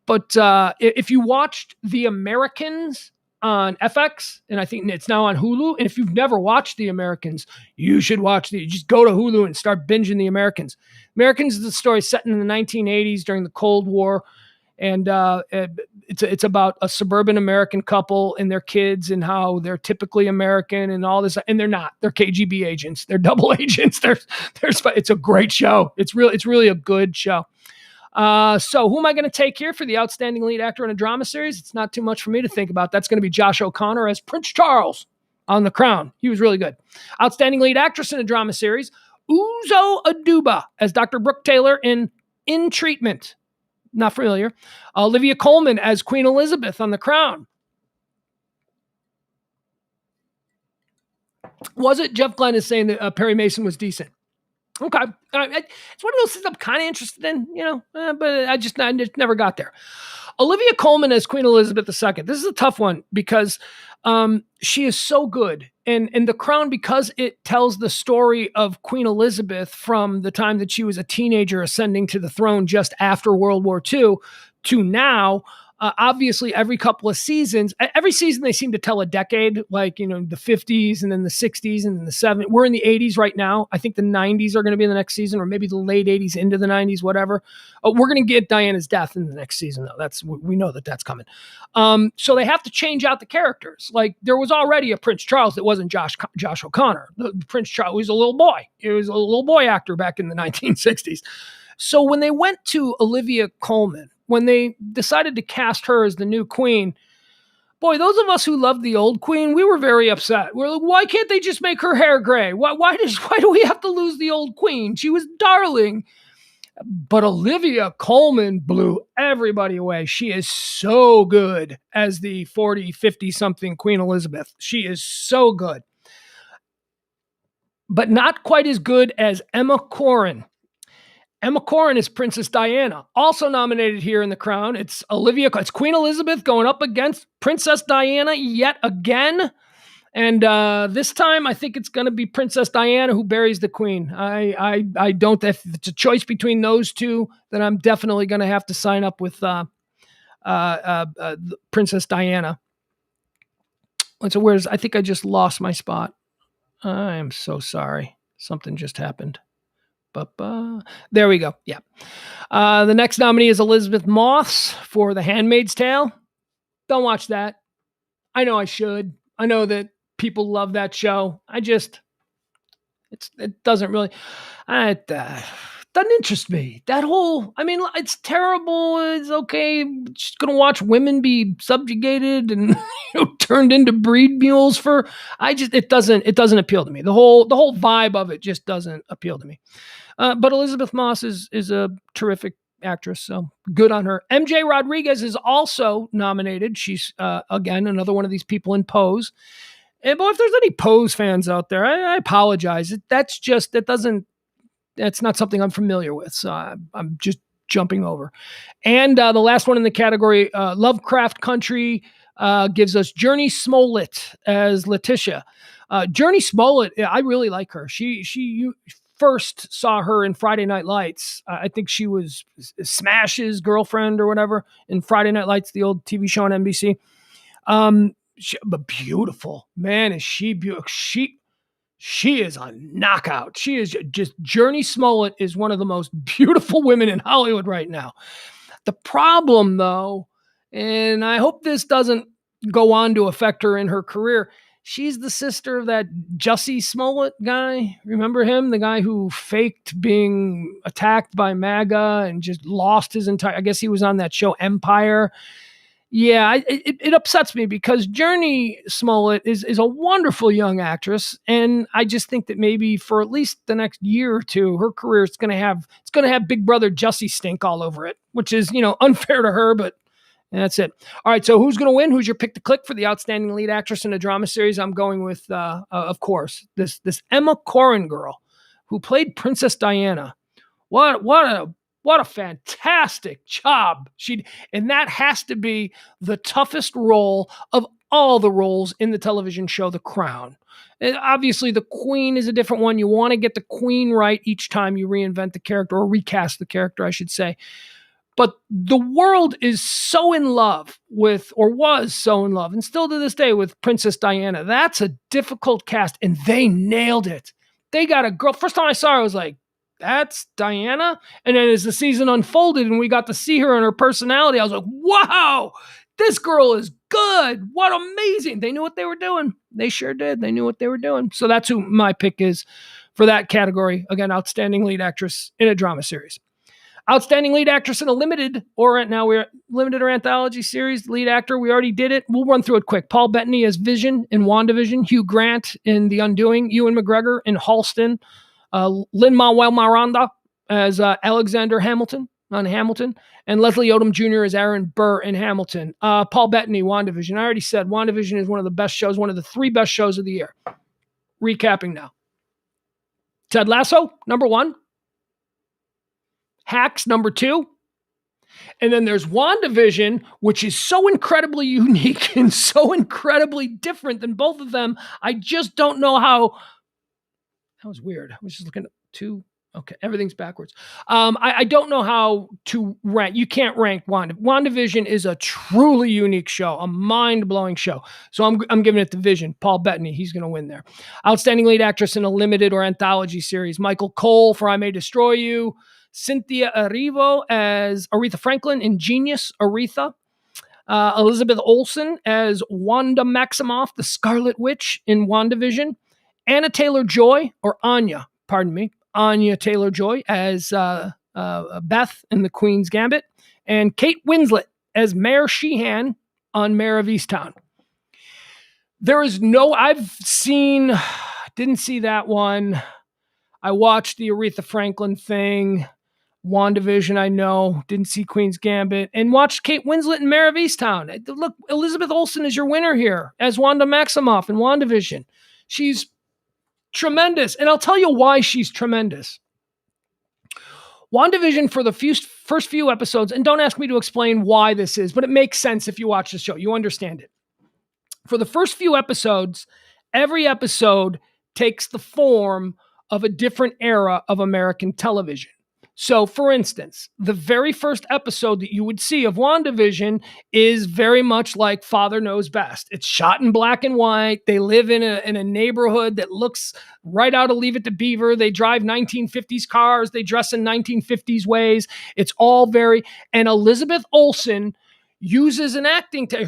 but if you watched The Americans on FX, and I think it's now on Hulu, and if you've never watched The Americans, you should watch just go to Hulu and start binging The Americans. Americans is the story set in the 1980s during the Cold War. And it's about a suburban American couple and their kids and how they're typically American and all this. And they're not. They're KGB agents. They're double agents. It's a great show. It's really a good show. So who am I going to take here for the Outstanding Lead Actor in a Drama Series? It's not too much for me to think about. That's going to be Josh O'Connor as Prince Charles on The Crown. He was really good. Outstanding Lead Actress in a Drama Series, Uzo Aduba as Dr. Brooke Taylor in Treatment. Not familiar. Olivia Coleman as Queen Elizabeth on The Crown. Was it? Jeff Glenn is saying that Perry Mason was decent. Okay. It's one of those things I'm kind of interested in, but I just never got there. Olivia Coleman as Queen Elizabeth II. This is a tough one because she is so good. And The Crown, because it tells the story of Queen Elizabeth from the time that she was a teenager ascending to the throne just after World War II to now, obviously every couple of seasons, every season they seem to tell a decade, like, the 50s and then the 60s and then the 70s. We're in the 80s right now. I think the 90s are going to be in the next season, or maybe the late 80s into the 90s, whatever. We're going to get Diana's death in the next season, though. We know that's coming. So they have to change out the characters. Like, there was already a Prince Charles that wasn't Josh O'Connor. The Prince Charles was a little boy. He was a little boy actor back in the 1960s. So when they went to Olivia Coleman, when they decided to cast her as the new queen, boy, those of us who loved the old queen, we were very upset. We're like, why can't they just make her hair gray? Why do we have to lose the old queen? She was darling. But Olivia Coleman blew everybody away. She is so good as the 40, 50-something Queen Elizabeth. She is so good. But not quite as good as Emma Corrin. Emma Corrin is Princess Diana, also nominated here in The Crown. It's Queen Elizabeth going up against Princess Diana yet again. And this time, I think it's going to be Princess Diana who buries the queen. I don't. If it's a choice between those two, then I'm definitely going to have to sign up with Princess Diana. And so I think I just lost my spot. I am so sorry. Something just happened. There we go. Yeah. The next nominee is Elizabeth Moss for The Handmaid's Tale. Don't watch that. I know I should. I know that people love that show. It doesn't really, it doesn't interest me. It's terrible. It's okay. Just going to watch women be subjugated and turned into breed mules it doesn't appeal to me. The whole vibe of it just doesn't appeal to me. But Elizabeth Moss is a terrific actress, so good on her. MJ Rodriguez is also nominated. She's, again, another one of these people in Pose. And boy, if there's any Pose fans out there, I apologize. That's not something I'm familiar with, so I'm just jumping over. And the last one in the category, Lovecraft Country, gives us Journey Smollett as Letitia. Journey Smollett, I really like her. You first saw her in Friday Night Lights. I think she was Smash's girlfriend or whatever in Friday Night Lights, the old TV show on NBC. But beautiful, man, is she beautiful? She is a knockout. She is Journey Smollett is one of the most beautiful women in Hollywood right now. The problem, though, and I hope this doesn't go on to affect her in her career, She's the sister of that Jussie Smollett guy. Remember him? The guy who faked being attacked by MAGA and just lost his entire, I guess he was on that show Empire. Yeah, it upsets me because Journey Smollett is a wonderful young actress, and I just think that maybe for at least the next year or two, her career is going to have Big Brother Jussie stink all over it, which is unfair to her, but that's it. All right, so who's going to win? Who's your pick to click for the outstanding lead actress in a drama series? I'm going with, of course, this Emma Corrin girl who played Princess Diana. What a fantastic job. And that has to be the toughest role of all the roles in the television show The Crown. And obviously, the Queen is a different one. You want to get the Queen right each time you reinvent the character, or recast the character, I should say. But the world is so in love with, or was so in love, and still to this day, with Princess Diana. That's a difficult cast, and they nailed it. They got a girl. First time I saw her, I was like, that's Diana? And then as the season unfolded and we got to see her and her personality, I was like, wow, this girl is good. What amazing. They knew what they were doing. They sure did. They knew what they were doing. So that's who my pick is for that category. Again, outstanding lead actress in a drama series. Outstanding lead actress in a limited or anthology series. Lead actor, we already did it. We'll run through it quick. Paul Bettany as Vision in WandaVision. Hugh Grant in The Undoing. Ewan McGregor in Halston. Lin-Manuel Miranda as Alexander Hamilton on Hamilton, and Leslie Odom Jr. as Aaron Burr in Hamilton. Paul Bettany, WandaVision. I already said WandaVision is one of the best shows, one of the 3 best shows of the year. Recapping now. Ted Lasso, number 1. Hacks, number 2. And then there's WandaVision, which is so incredibly unique and so incredibly different than both of them. I just don't know how. That was weird. I was just looking at 2. Okay, everything's backwards. I don't know how to rank. You can't rank WandaVision is a truly unique show, a mind-blowing show. So I'm giving it to Vision. Paul Bettany, he's going to win there. Outstanding lead actress in a limited or anthology series. Michael Cole for I May Destroy You. Cynthia Erivo as Aretha Franklin in Genius, Aretha. Elizabeth Olsen as Wanda Maximoff, the Scarlet Witch in WandaVision. Anna Taylor-Joy, or Anya Taylor-Joy as Beth in The Queen's Gambit. And Kate Winslet as Mayor Sheehan on Mayor of Easttown. Didn't see that one. I watched the Aretha Franklin thing. WandaVision, I know. Didn't see Queen's Gambit. And watched Kate Winslet in Mayor of Easttown. Look, Elizabeth Olsen is your winner here as Wanda Maximoff in WandaVision. She's tremendous. And I'll tell you why she's tremendous. WandaVision, for the first few episodes, and don't ask me to explain why this is, but it makes sense if you watch the show. You understand it. For the first few episodes, every episode takes the form of a different era of American television. So, for instance, the very first episode that you would see of WandaVision is very much like Father Knows Best. It's shot in black and white. They live in a neighborhood that looks right out of Leave It to Beaver. They drive 1950s cars. They dress in 1950s ways. It's all and Elizabeth Olsen uses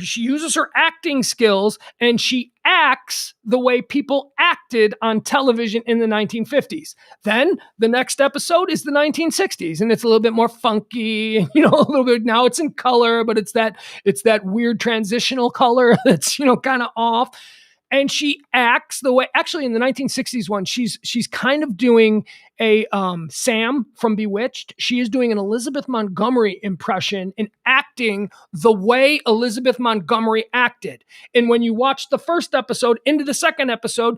she uses her acting skills, and she acts the way people acted on television in the 1950s. Then the next episode is the 1960s, and it's a little bit more funky, a little bit, now it's in color, but it's that weird transitional color that's, kind of off. And she acts the way, actually in the 1960s one, she's kind of doing a Sam from Bewitched. She is doing an Elizabeth Montgomery impression and acting the way Elizabeth Montgomery acted. And when you watch the first episode into the second episode,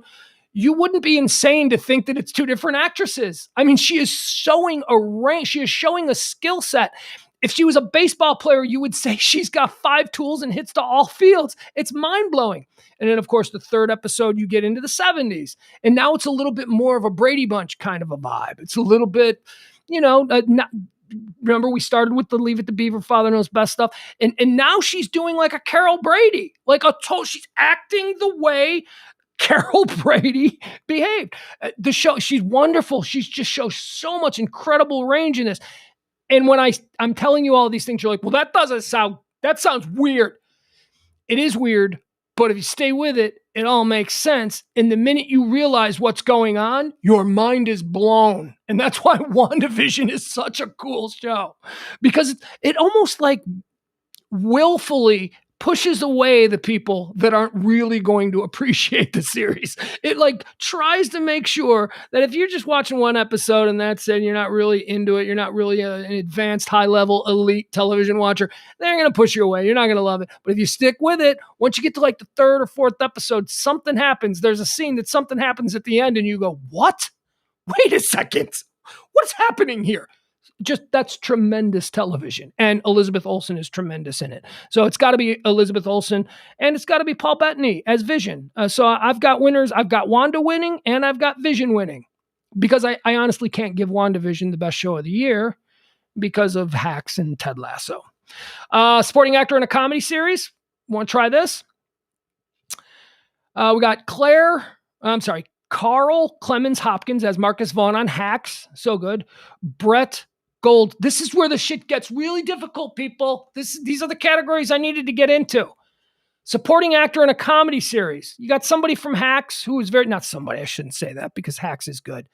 you wouldn't be insane to think that it's 2 different actresses. I mean, she is showing a range. She is showing a skill set. If she was a baseball player, you would say she's got 5 tools and hits to all fields. It's mind-blowing. And then, of course, the third episode, you get into the 70s. And now it's a little bit more of a Brady Bunch kind of a vibe. It's a little bit, remember we started with the Leave It to Beaver, Father Knows Best stuff. And now she's doing like a Carol Brady. She's acting the way Carol Brady behaved. The show, she's wonderful. She's just shows so much incredible range in this. And when I'm telling you all these things, you're like, well, that sounds weird. It is weird, but if you stay with it, it all makes sense. And the minute you realize what's going on, your mind is blown. And that's why WandaVision is such a cool show, because it almost like willfully pushes away the people that aren't really going to appreciate the series. It like tries to make sure that if you're just watching one episode and that's it, you're not really into it, you're not really an advanced, high-level, elite television watcher, they're going to push you away. You're not going to love it. But if you stick with it, once you get to like the third or fourth episode, something happens. There's a scene that something happens at the end and you go, what? Wait a second. What's happening here? Just that's tremendous television. And Elizabeth Olsen is tremendous in it. So it's got to be Elizabeth Olsen and it's got to be Paul Bettany as Vision. So I've got winners. I've got Wanda winning and I've got Vision winning, because I honestly can't give WandaVision the best show of the year because of Hacks and Ted Lasso. Supporting actor in a comedy series. Want to try this? We got Carl Clemens Hopkins as Marcus Vaughn on Hacks. So good. Brett Gold. This is where the shit gets really difficult, people. These are the categories I needed to get into. Supporting actor in a comedy series. You got somebody from Hacks who is not somebody, I shouldn't say that because Hacks is good.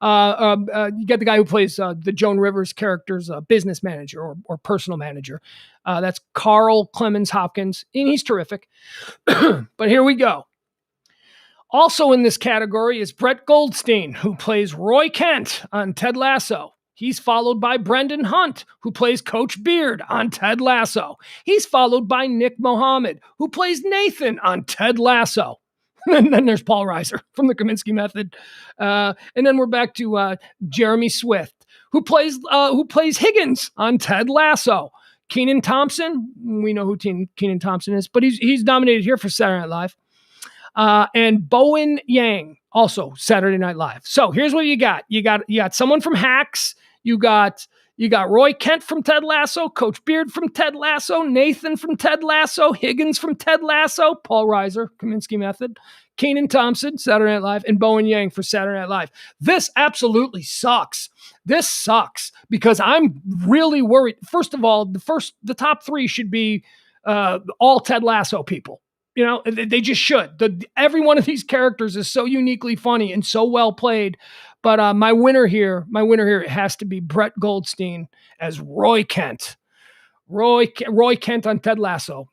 You get the guy who plays the Joan Rivers character's business manager or personal manager. That's Carl Clemens Hopkins, and he's terrific. But here we go. Also in this category is Brett Goldstein, who plays Roy Kent on Ted Lasso. He's followed by Brendan Hunt, who plays Coach Beard on Ted Lasso. He's followed by Nick Mohammed, who plays Nathan on Ted Lasso. And then there's Paul Reiser from the Kaminsky Method. And then we're back to Jeremy Swift, who plays Higgins on Ted Lasso. Kenan Thompson, we know who Kenan Thompson is, but he's nominated here for Saturday Night Live. And Bowen Yang, also Saturday Night Live. So here's what you got. You got someone from Hacks. You got Roy Kent from Ted Lasso, Coach Beard from Ted Lasso, Nathan from Ted Lasso, Higgins from Ted Lasso, Paul Reiser, Kaminsky Method, Kenan Thompson, Saturday Night Live, and Bowen Yang for Saturday Night Live. This absolutely sucks. This sucks because I'm really worried. First of all, the top three should be all Ted Lasso people. You know, they just should. Every one of these characters is so uniquely funny and so well played. But my winner here has to be Brett Goldstein as Roy Kent. Roy Kent on Ted Lasso,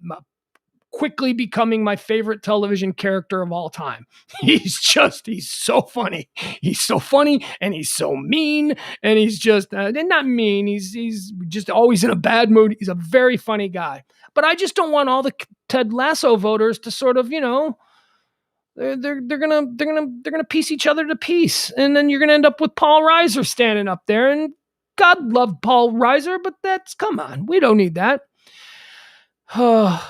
quickly becoming my favorite television character of all time. He's so funny. He's so funny and he's so mean and he's just not mean. He's just always in a bad mood. He's a very funny guy. But I just don't want all the Ted Lasso voters to sort of, you know, they're gonna piece each other to piece, and then you're gonna end up with Paul Reiser standing up there. And God love Paul Reiser, but come on, we don't need that. Oh,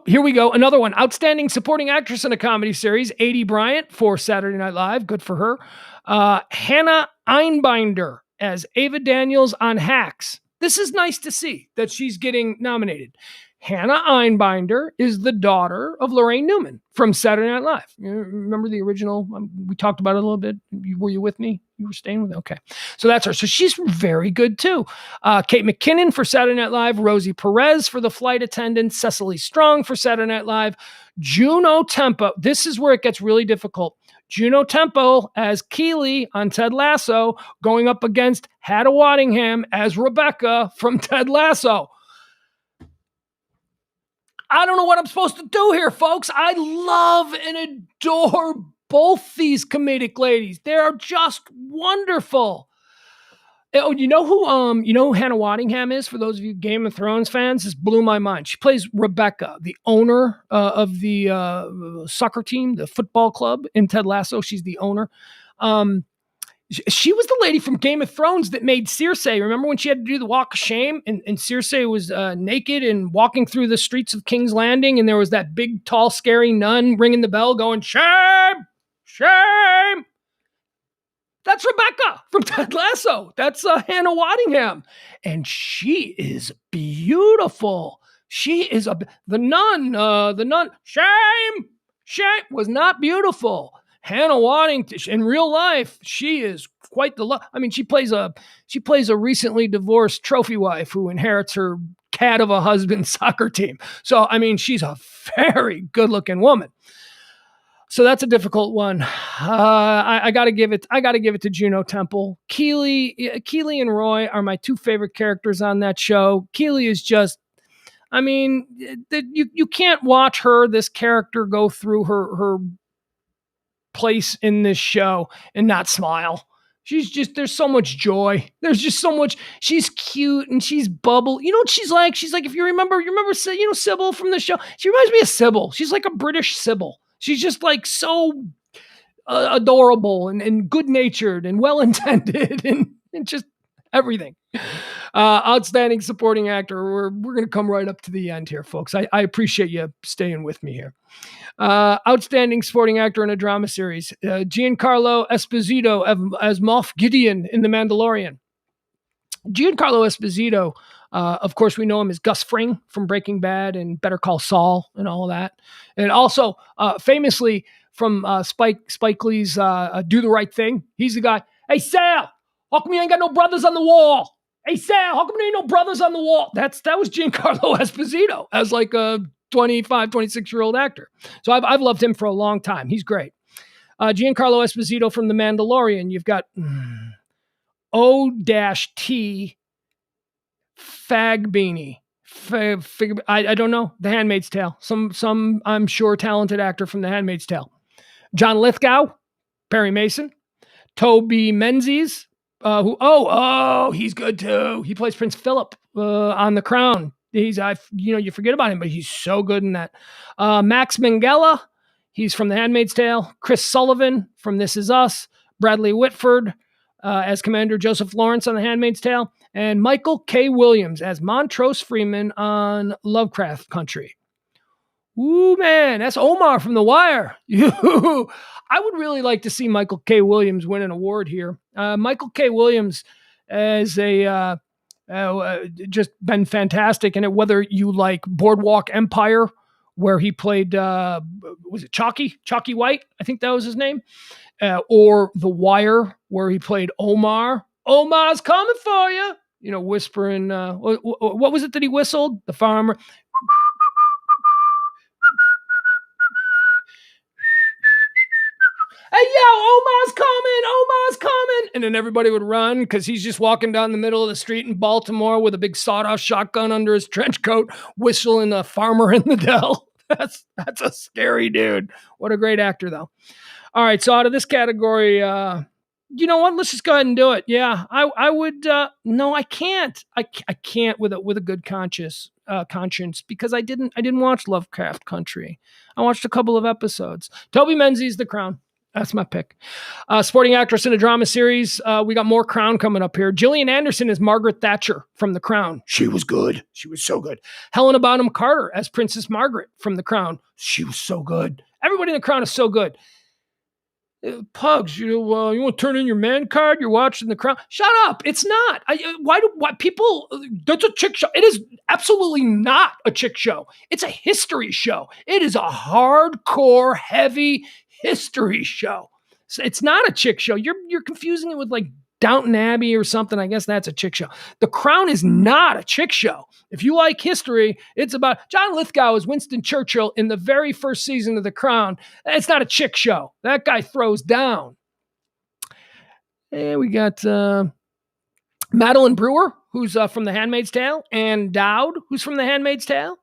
here we go. Another one. Outstanding supporting actress in a comedy series, Adie Bryant for Saturday Night Live. Good for her. Hannah Einbinder as Ava Daniels on Hacks. This is nice to see that she's getting nominated. Hannah Einbinder is the daughter of Lorraine Newman from Saturday Night Live. You remember the original? We talked about it a little bit. Were you with me? You were staying with me? Okay. So that's her. So she's very good too. Kate McKinnon for Saturday Night Live. Rosie Perez for The Flight Attendant. Cecily Strong for Saturday Night Live. Juno Tempo. This is where it gets really difficult. Juno Temple as Keeley on Ted Lasso, going up against Hadda Waddingham as Rebecca from Ted Lasso. I don't know what I'm supposed to do here, folks. I love and adore both these comedic ladies. They're just wonderful. Oh, you know who Hannah Waddingham is? For those of you Game of Thrones fans, this blew my mind. She plays Rebecca, the owner of the soccer team, the football club in Ted Lasso. She's the owner. She was the lady from Game of Thrones that made Cersei. Remember when she had to do the walk of shame and Cersei was naked and walking through the streets of King's Landing, and there was that big, tall, scary nun ringing the bell going, "Shame! Shame!" That's Rebecca from Ted Lasso. That's Hannah Waddingham. And she is beautiful. She is the nun, shame, was not beautiful. Hannah Waddingham, in real life, she is quite the she plays a recently divorced trophy wife who inherits her cat of a husband soccer team. So, I mean, she's a very good looking woman. So that's a difficult one. I gotta give it to Juno Temple. Keeley and Roy are my two favorite characters on that show. Keeley is just, I mean, you can't watch this character go through her place in this show and not smile. She's just, there's so much joy. There's just so much. She's cute and she's bubble. You know what she's like? She's like, if you remember, Sybil from the show. She reminds me of Sybil. She's like a British Sybil. She's just like so adorable and good-natured and well-intended and just everything. Outstanding supporting actor. We're going to come right up to the end here, folks. I appreciate you staying with me here. Outstanding supporting actor in a drama series. Giancarlo Esposito as Moff Gideon in The Mandalorian. Giancarlo Esposito, of course, we know him as Gus Fring from Breaking Bad and Better Call Saul and all of that. And also, famously from Spike Lee's Do the Right Thing. He's the guy, hey, Sal, how come you ain't got no brothers on the wall? Hey, Sal, how come there ain't no brothers on the wall? That was Giancarlo Esposito as like a 25, 26-year-old actor. So I've loved him for a long time. He's great. Giancarlo Esposito from The Mandalorian. You've got O-T Fagbini. I don't know. The Handmaid's Tale. Some I'm sure talented actor from The Handmaid's Tale. John Lithgow, Perry Mason. Toby Menzies, he's good too. He plays Prince Philip on The Crown. You forget about him, but he's so good in that. Max Minghella, he's from The Handmaid's Tale. Chris Sullivan from This Is Us. Bradley Whitford as Commander Joseph Lawrence on The Handmaid's Tale. And Michael K. Williams as Montrose Freeman on Lovecraft Country. Ooh, man, that's Omar from The Wire. I would really like to see Michael K. Williams win an award here. Michael K. Williams has just been fantastic in it, whether you like Boardwalk Empire, where he played, was it Chalky White? I think that was his name. Or The Wire, where he played Omar. Omar's coming for you. Whispering, what was it that he whistled? The farmer. Hey, yo, Omar's coming. And then everybody would run because he's just walking down the middle of the street in Baltimore with a big sawed-off shotgun under his trench coat, whistling a farmer in the dell. That's a scary dude. What a great actor, though. All right, so out of this category, you know what? Let's just go ahead and do it. Yeah, I would. No, I can't. I can't with a good conscience because I didn't watch Lovecraft Country. I watched a couple of episodes. Toby Menzies, The Crown. That's my pick. Supporting actress in a drama series. We got more Crown coming up here. Gillian Anderson is Margaret Thatcher from The Crown. She was good. She was so good. Helena Bonham Carter as Princess Margaret from The Crown. She was so good. Everybody in The Crown is so good. Pugs, you want to turn in your man card? You're watching The Crown. Shut up! It's not. Why people? That's a chick show. It is absolutely not a chick show. It's a history show. It is a hardcore, heavy history show. So it's not a chick show. You're confusing it with like Downton Abbey or something. I guess that's a chick show. The Crown is not a chick show. If you like history, it's about John Lithgow as Winston Churchill in the very first season of The Crown. It's not a chick show. That guy throws down. And we got Madeline Brewer, who's from The Handmaid's Tale, and Dowd, who's from The Handmaid's Tale.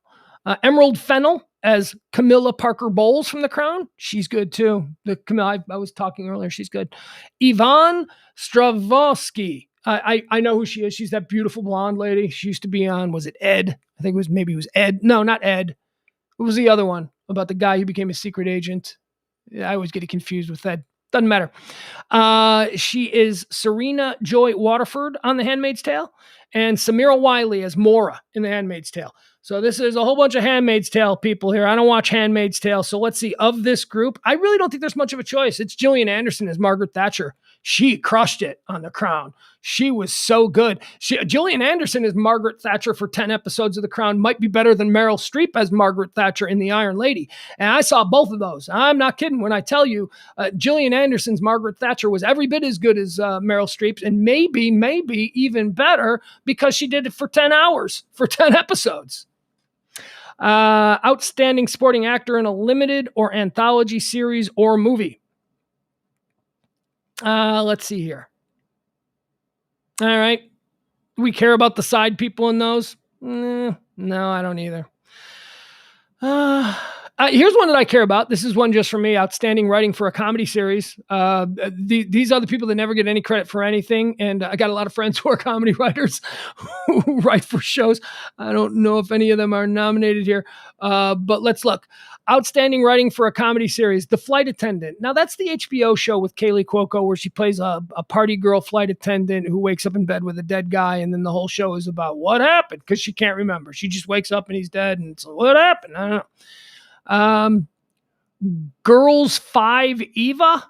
Emerald Fennell as Camilla Parker Bowles from The Crown. She's good too. The Camilla I was talking earlier. She's good. Yvonne Strahovski. I know who she is. She's that beautiful blonde lady. She used to be on, was it Ed? I think it was Ed. No, not Ed. What was the other one about the guy who became a secret agent? I always get it confused with that. Doesn't matter. She is Serena Joy Waterford on The Handmaid's Tale and Samira Wiley as Mora in The Handmaid's Tale. So this is a whole bunch of Handmaid's Tale people here. I don't watch Handmaid's Tale. So let's see. Of this group, I really don't think there's much of a choice. It's Gillian Anderson as Margaret Thatcher. She crushed it on The Crown. She was so good. Gillian Anderson as Margaret Thatcher for 10 episodes of The Crown might be better than Meryl Streep as Margaret Thatcher in The Iron Lady. And I saw both of those. I'm not kidding when I tell you Gillian Anderson's Margaret Thatcher was every bit as good as Meryl Streep's, and maybe even better because she did it for 10 hours, for 10 episodes. Outstanding supporting actor in a limited or anthology series or movie. Let's see here. All right. We care about the side people in those? No, I don't either. Here's one that I care about. This is one just for me. Outstanding writing for a comedy series. These are the people that never get any credit for anything. And I got a lot of friends who are comedy writers who write for shows. I don't know if any of them are nominated here. But let's look. Outstanding writing for a comedy series. The Flight Attendant. Now, that's the HBO show with Kaylee Cuoco where she plays a party girl flight attendant who wakes up in bed with a dead guy. And then the whole show is about what happened because she can't remember. She just wakes up and he's dead. And it's what happened? I don't know. Girls 5 Eva.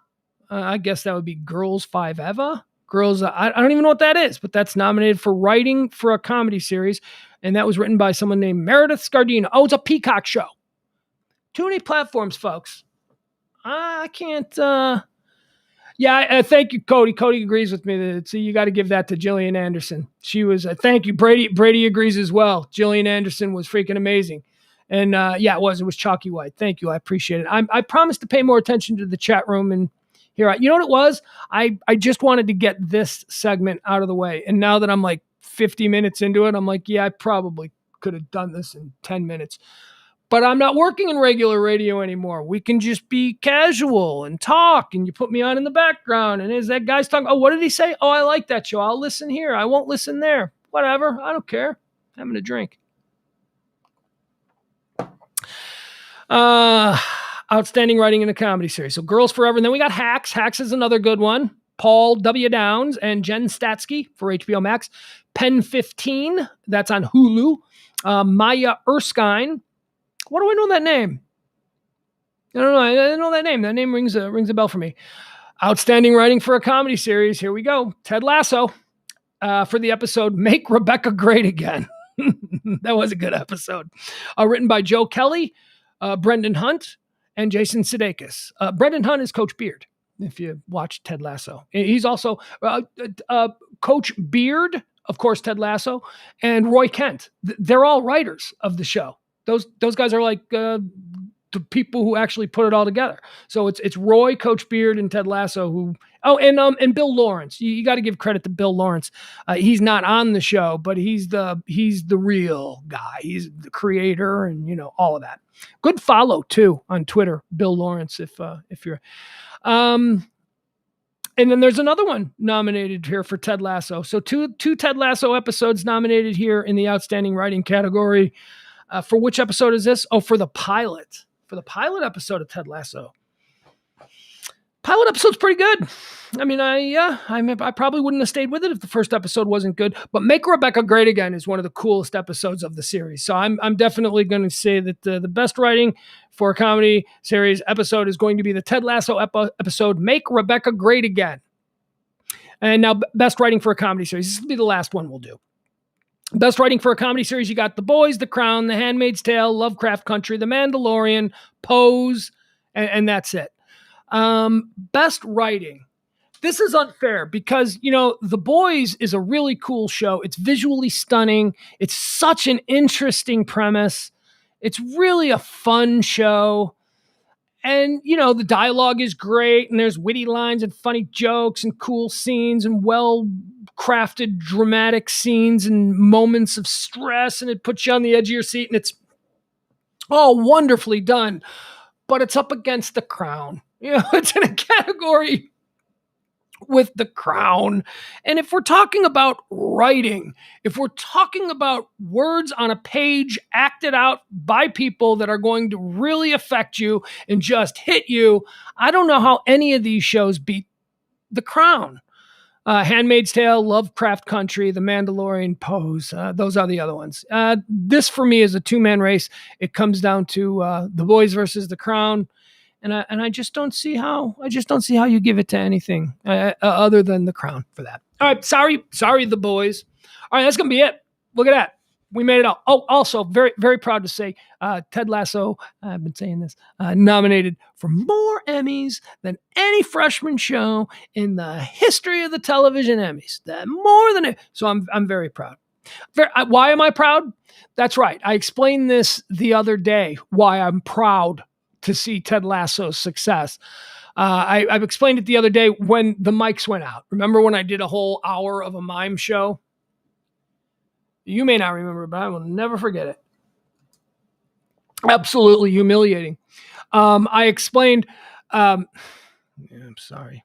I guess that would be Girls 5 Eva. Girls, I don't even know what that is, but that's nominated for writing for a comedy series. And that was written by someone named Meredith Scardino. Oh, it's a Peacock show. Too many platforms, folks. I can't. Thank you, Cody. Cody agrees with me. So you got to give that to Gillian Anderson. She was, thank you. Brady agrees as well. Gillian Anderson was freaking amazing. And it was chalky white. Thank you. I appreciate it. I promised to pay more attention to the chat room. And here, you know what it was? I just wanted to get this segment out of the way. And now that I'm like 50 minutes into it, I'm like, I probably could have done this in 10 minutes. But I'm not working in regular radio anymore. We can just be casual and talk. And you put me on in the background. And as that guy's talking, oh, what did he say? Oh, I like that show. I'll listen here. I won't listen there. Whatever. I don't care. I'm having a drink. Outstanding writing in a comedy series. So Girls Forever. And then we got Hacks. Hacks is another good one. Paul W. Downs and Jen Statsky for HBO Max. Pen 15. That's on Hulu. Maya Erskine. What do I know that name? I don't know. I didn't know that name. That name rings a bell for me. Outstanding writing for a comedy series. Here we go. Ted Lasso for the episode Make Rebecca Great Again. That was a good episode. Written by Joe Kelly, Brendan Hunt, and Jason Sudeikis. Brendan Hunt is Coach Beard, if you watch Ted Lasso. He's also Coach Beard, of course, Ted Lasso, and Roy Kent. They're all writers of the show. Those guys are like the people who actually put it all together. So it's Roy, Coach Beard, and Ted Lasso and Bill Lawrence. You got to give credit to Bill Lawrence. He's not on the show, but he's the real guy. He's the creator, and all of that. Good follow too on Twitter, Bill Lawrence. If you're, and then there's another one nominated here for Ted Lasso. So two Ted Lasso episodes nominated here in the outstanding writing category. For which episode is this? Oh, for the pilot. For the pilot episode of Ted Lasso. Pilot episode's pretty good. I mean, I probably wouldn't have stayed with it if the first episode wasn't good. But Make Rebecca Great Again is one of the coolest episodes of the series. So I'm definitely going to say that the best writing for a comedy series episode is going to be the Ted Lasso episode Make Rebecca Great Again. And now best writing for a comedy series. This will be the last one we'll do. Best writing for a comedy series, you got The Boys, The Crown, The Handmaid's Tale, Lovecraft Country, The Mandalorian, Pose, and that's it. Best writing. This is unfair because, The Boys is a really cool show. It's visually stunning. It's such an interesting premise. It's really a fun show. And, the dialogue is great, and there's witty lines and funny jokes and cool scenes and well-crafted dramatic scenes and moments of stress, and it puts you on the edge of your seat, and it's all wonderfully done. But it's up against The Crown. It's in a category with The Crown. And if we're talking about writing, if we're talking about words on a page acted out by people that are going to really affect you and just hit you, I don't know how any of these shows beat The Crown. Handmaid's Tale, Lovecraft Country, The Mandalorian, Pose. Those are the other ones. This for me is a two-man race. It comes down to The Boys versus The Crown, and I just don't see how you give it to anything other than The Crown for that. All right, sorry, The Boys. All right, that's gonna be it. Look at that. We made it out. Oh, also very, very proud to say Ted Lasso, I've been saying this, nominated for more Emmys than any freshman show in the history of the television Emmys. More than it. So I'm very proud. Why am I proud? That's right. I explained this the other day, why I'm proud to see Ted Lasso's success. I've explained it the other day when the mics went out. Remember when I did a whole hour of a mime show? You may not remember, but I will never forget it. Absolutely humiliating. I explained. I'm sorry.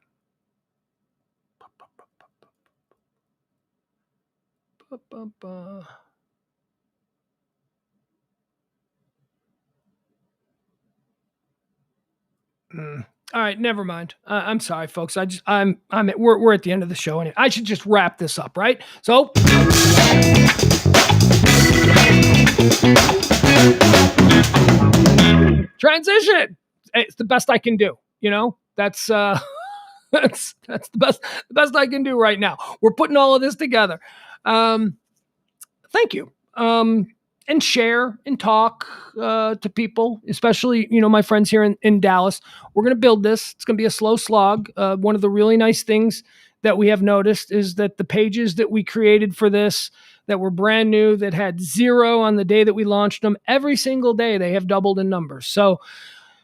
All right, never mind. I'm sorry, folks. We're at the end of the show, and I should just wrap this up, right? So. Transition. It's the best I can do. That's that's the best I can do right now. We're putting all of this together. Thank you. And share and talk to people, especially, my friends here in Dallas. We're going to build this. It's going to be a slow slog. One of the really nice things that we have noticed is that the pages that we created for this, that were brand new, that had 0 on the day that we launched them, every single day they have doubled in numbers. So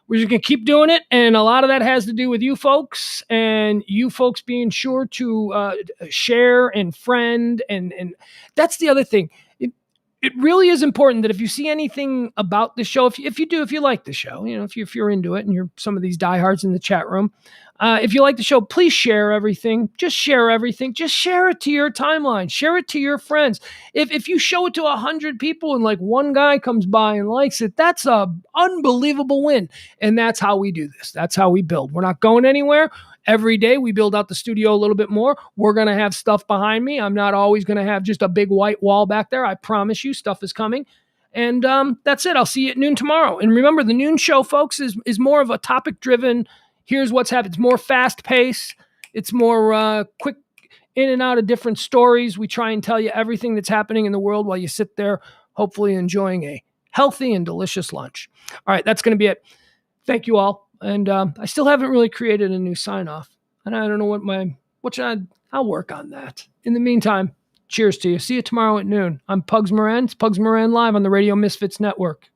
we're just going to keep doing it. And a lot of that has to do with you folks, and you folks being sure to share and friend. And that's the other thing. It really is important that if you see anything about the show, if you like the show, if you're into it and you're some of these diehards in the chat room, if you like the show, please share everything. Just share everything. Just share it to your timeline. Share it to your friends. If you show it to 100 people and like one guy comes by and likes it, that's a unbelievable win. And that's how we do this. That's how we build. We're not going anywhere. Every day we build out the studio a little bit more. We're going to have stuff behind me. I'm not always going to have just a big white wall back there. I promise you, stuff is coming. And that's it. I'll see you at noon tomorrow. And remember, the noon show, folks, is more of a topic-driven, here's what's happened. It's more fast-paced. It's more quick in and out of different stories. We try and tell you everything that's happening in the world while you sit there, hopefully enjoying a healthy and delicious lunch. All right, that's going to be it. Thank you all. And I still haven't really created a new sign-off. And I don't know I'll work on that. In the meantime, cheers to you. See you tomorrow at noon. I'm Pugs Moran. It's Pugs Moran Live on the Radio Misfits Network.